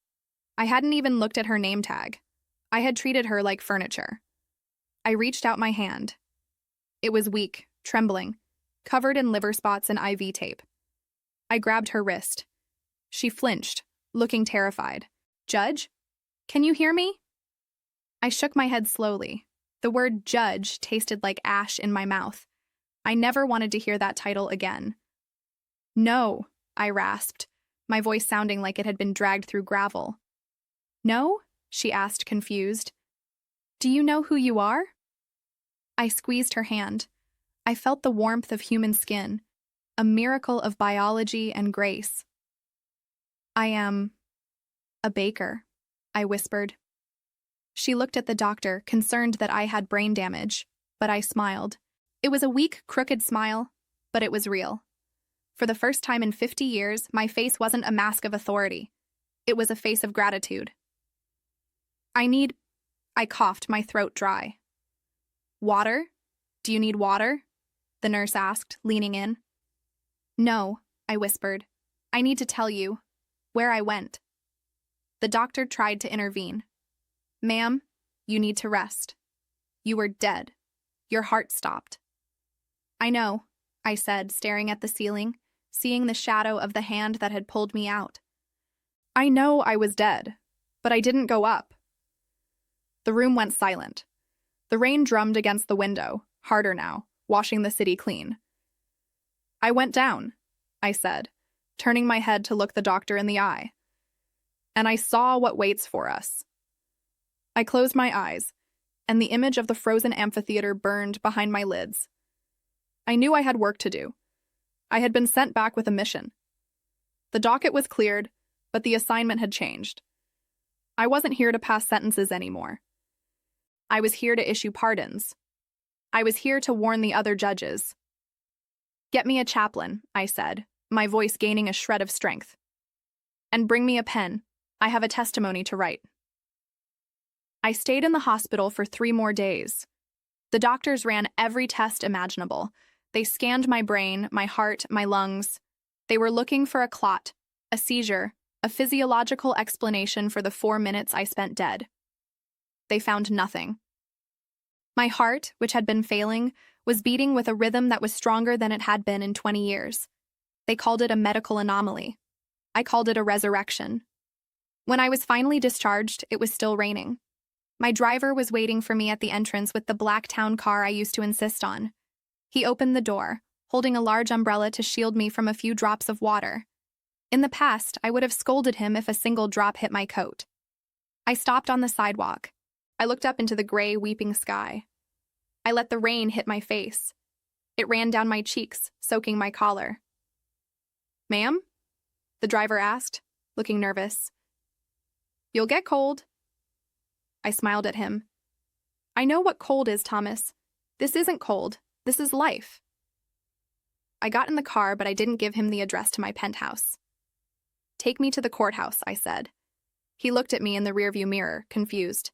I hadn't even looked at her name tag. I had treated her like furniture. I reached out my hand. It was weak, trembling, covered in liver spots and IV tape. I grabbed her wrist. She flinched, looking terrified. "Judge? Can you hear me?" I shook my head slowly. The word judge tasted like ash in my mouth. I never wanted to hear that title again. "No," I rasped, my voice sounding like it had been dragged through gravel. "No?" she asked, confused. "Do you know who you are?" I squeezed her hand. I felt the warmth of human skin, a miracle of biology and grace. "I am a baker," I whispered. She looked at the doctor, concerned that I had brain damage, but I smiled. It was a weak, crooked smile, but it was real. For the first time in 50 years, my face wasn't a mask of authority. It was a face of gratitude. I coughed, my throat dry. "Water? Do you need water?" the nurse asked, leaning in. "No," I whispered. "I need to tell you where I went." The doctor tried to intervene. "Ma'am, you need to rest. You were dead. Your heart stopped." "I know," I said, staring at the ceiling, seeing the shadow of the hand that had pulled me out. "I know I was dead, but I didn't go up." The room went silent. The rain drummed against the window, harder now, washing the city clean. "I went down," I said, turning my head to look the doctor in the eye. "And I saw what waits for us." I closed my eyes, and the image of the frozen amphitheater burned behind my lids. I knew I had work to do. I had been sent back with a mission. The docket was cleared, but the assignment had changed. I wasn't here to pass sentences anymore. I was here to issue pardons. I was here to warn the other judges. "Get me a chaplain," I said, my voice gaining a shred of strength. "And bring me a pen. I have a testimony to write." I stayed in the hospital for 3 more days. The doctors ran every test imaginable. They scanned my brain, my heart, my lungs. They were looking for a clot, a seizure, a physiological explanation for the 4 minutes I spent dead. They found nothing. My heart, which had been failing, was beating with a rhythm that was stronger than it had been in 20 years. They called it a medical anomaly. I called it a resurrection. When I was finally discharged, it was still raining. My driver was waiting for me at the entrance with the black town car I used to insist on. He opened the door, holding a large umbrella to shield me from a few drops of water. In the past, I would have scolded him if a single drop hit my coat. I stopped on the sidewalk. I looked up into the gray, weeping sky. I let the rain hit my face. It ran down my cheeks, soaking my collar. "Ma'am?" the driver asked, looking nervous. "You'll get cold." I smiled at him. "I know what cold is, Thomas. This isn't cold. This is life." I got in the car, but I didn't give him the address to my penthouse. "Take me to the courthouse," I said. He looked at me in the rearview mirror, confused.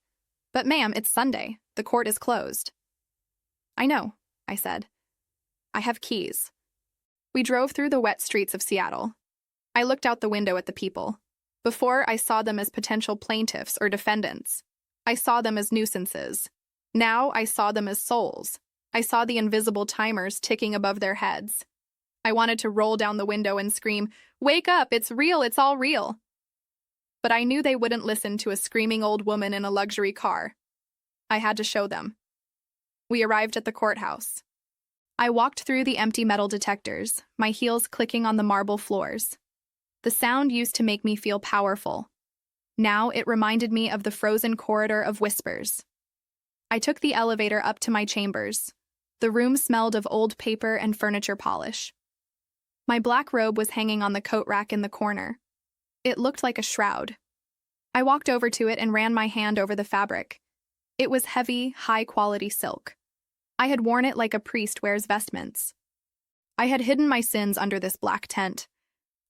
"But ma'am, it's Sunday. The court is closed." "I know," I said. "I have keys." We drove through the wet streets of Seattle. I looked out the window at the people. Before, I saw them as potential plaintiffs or defendants. I saw them as nuisances. Now I saw them as souls. I saw the invisible timers ticking above their heads. I wanted to roll down the window and scream, "Wake up, it's real, it's all real." But I knew they wouldn't listen to a screaming old woman in a luxury car. I had to show them. We arrived at the courthouse. I walked through the empty metal detectors, my heels clicking on the marble floors. The sound used to make me feel powerful. Now it reminded me of the frozen corridor of whispers. I took the elevator up to my chambers. The room smelled of old paper and furniture polish. My black robe was hanging on the coat rack in the corner. It looked like a shroud. I walked over to it and ran my hand over the fabric. It was heavy, high-quality silk. I had worn it like a priest wears vestments. I had hidden my sins under this black tent.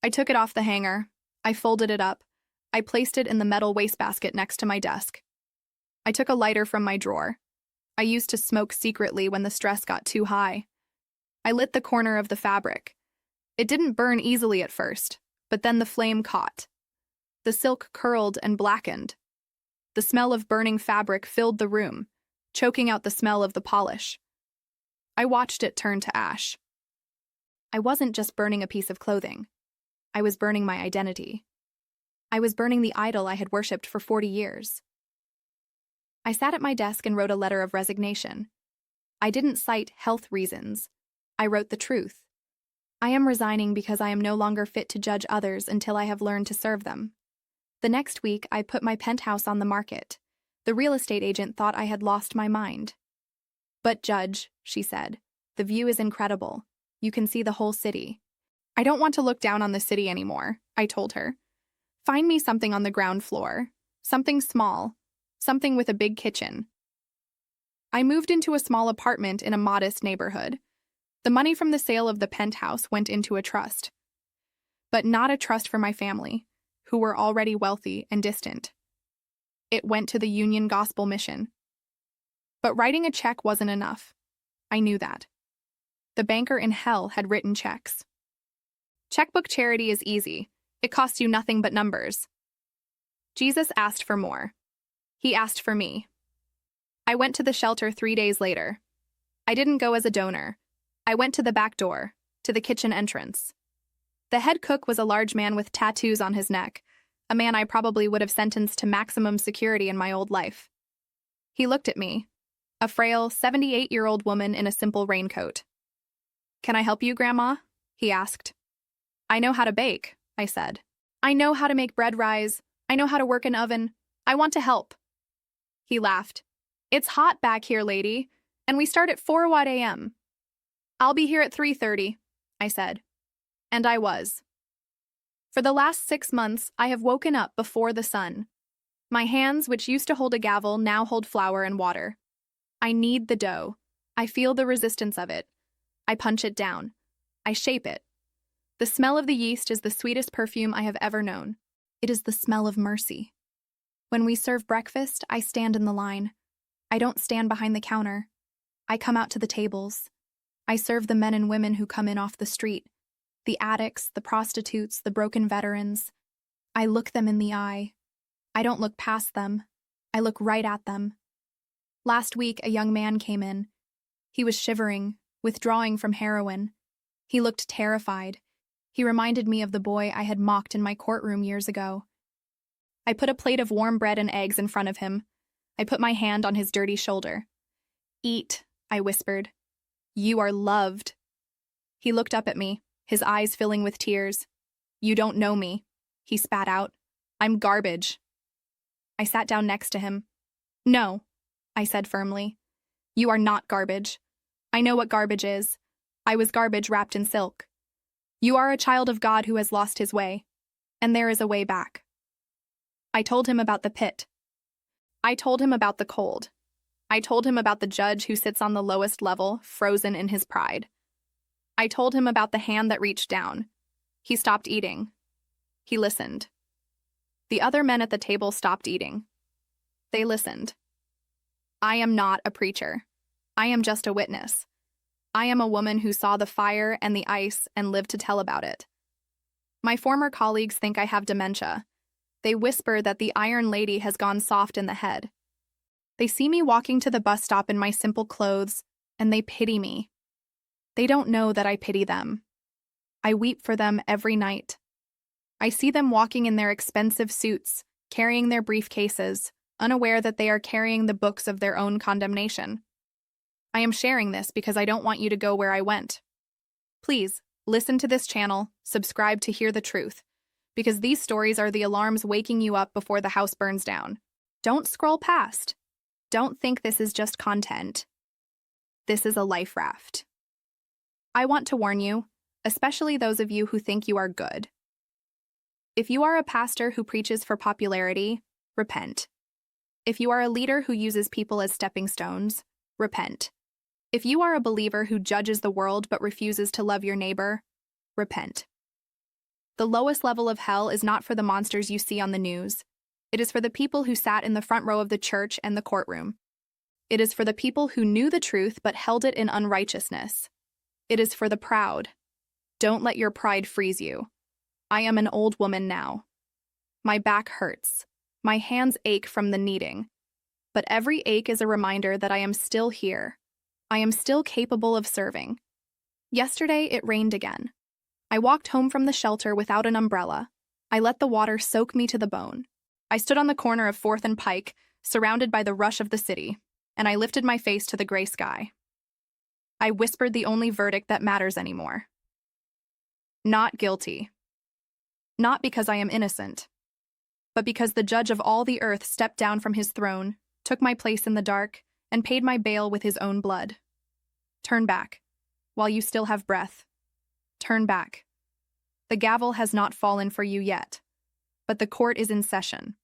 I took it off the hanger. I folded it up. I placed it in the metal wastebasket next to my desk. I took a lighter from my drawer. I used to smoke secretly when the stress got too high. I lit the corner of the fabric. It didn't burn easily at first, but then the flame caught. The silk curled and blackened. The smell of burning fabric filled the room, choking out the smell of the polish. I watched it turn to ash. I wasn't just burning a piece of clothing. I was burning my identity. I was burning the idol I had worshipped for 40 years. I sat at my desk and wrote a letter of resignation. I didn't cite health reasons. I wrote the truth. I am resigning because I am no longer fit to judge others until I have learned to serve them. The next week, I put my penthouse on the market. The real estate agent thought I had lost my mind. "But Judge," she said, "the view is incredible. You can see the whole city." "I don't want to look down on the city anymore," I told her. "Find me something on the ground floor. Something small. Something with a big kitchen." I moved into a small apartment in a modest neighborhood. The money from the sale of the penthouse went into a trust. But not a trust for my family, who were already wealthy and distant. It went to the Union Gospel Mission. But writing a check wasn't enough. I knew that. The banker in hell had written checks. Checkbook charity is easy. It costs you nothing but numbers. Jesus asked for more. He asked for me. I went to the shelter 3 days later. I didn't go as a donor. I went to the back door, to the kitchen entrance. The head cook was a large man with tattoos on his neck, a man I probably would have sentenced to maximum security in my old life. He looked at me, a frail, 78-year-old woman in a simple raincoat. "Can I help you, Grandma?" he asked. "I know how to bake," I said. "I know how to make bread rise. I know how to work an oven. I want to help." He laughed. "It's hot back here, lady, and we start at 4 a.m. "I'll be here at 3:30, I said. And I was. For the last 6 months, I have woken up before the sun. My hands, which used to hold a gavel, now hold flour and water. I knead the dough. I feel the resistance of it. I punch it down. I shape it. The smell of the yeast is the sweetest perfume I have ever known. It is the smell of mercy. When we serve breakfast, I stand in the line. I don't stand behind the counter. I come out to the tables. I serve the men and women who come in off the street, the addicts, the prostitutes, the broken veterans. I look them in the eye. I don't look past them. I look right at them. Last week, a young man came in. He was shivering, withdrawing from heroin. He looked terrified. He reminded me of the boy I had mocked in my courtroom years ago. I put a plate of warm bread and eggs in front of him. I put my hand on his dirty shoulder. "Eat," I whispered. "You are loved." He looked up at me, his eyes filling with tears. "You don't know me," he spat out. "I'm garbage." I sat down next to him. "No," I said firmly. "You are not garbage. I know what garbage is. I was garbage wrapped in silk. You are a child of God who has lost his way, and there is a way back." I told him about the pit. I told him about the cold. I told him about the judge who sits on the lowest level, frozen in his pride. I told him about the hand that reached down. He stopped eating. He listened. The other men at the table stopped eating. They listened. I am not a preacher. I am just a witness. I am a woman who saw the fire and the ice and lived to tell about it. My former colleagues think I have dementia. They whisper that the Iron Lady has gone soft in the head. They see me walking to the bus stop in my simple clothes, and they pity me. They don't know that I pity them. I weep for them every night. I see them walking in their expensive suits, carrying their briefcases, unaware that they are carrying the books of their own condemnation. I am sharing this because I don't want you to go where I went. Please, listen to this channel, subscribe to hear the truth, because these stories are the alarms waking you up before the house burns down. Don't scroll past. Don't think this is just content. This is a life raft. I want to warn you, especially those of you who think you are good. If you are a pastor who preaches for popularity, repent. If you are a leader who uses people as stepping stones, repent. If you are a believer who judges the world but refuses to love your neighbor, repent. The lowest level of hell is not for the monsters you see on the news. It is for the people who sat in the front row of the church and the courtroom. It is for the people who knew the truth but held it in unrighteousness. It is for the proud. Don't let your pride freeze you. I am an old woman now. My back hurts. My hands ache from the kneading. But every ache is a reminder that I am still here. I am still capable of serving. Yesterday, it rained again. I walked home from the shelter without an umbrella. I let the water soak me to the bone. I stood on the corner of 4th and Pike, surrounded by the rush of the city, and I lifted my face to the gray sky. I whispered the only verdict that matters anymore. Not guilty. Not because I am innocent, but because the judge of all the earth stepped down from his throne, took my place in the dark, and paid my bail with his own blood. Turn back, while you still have breath. Turn back. The gavel has not fallen for you yet, but the court is in session.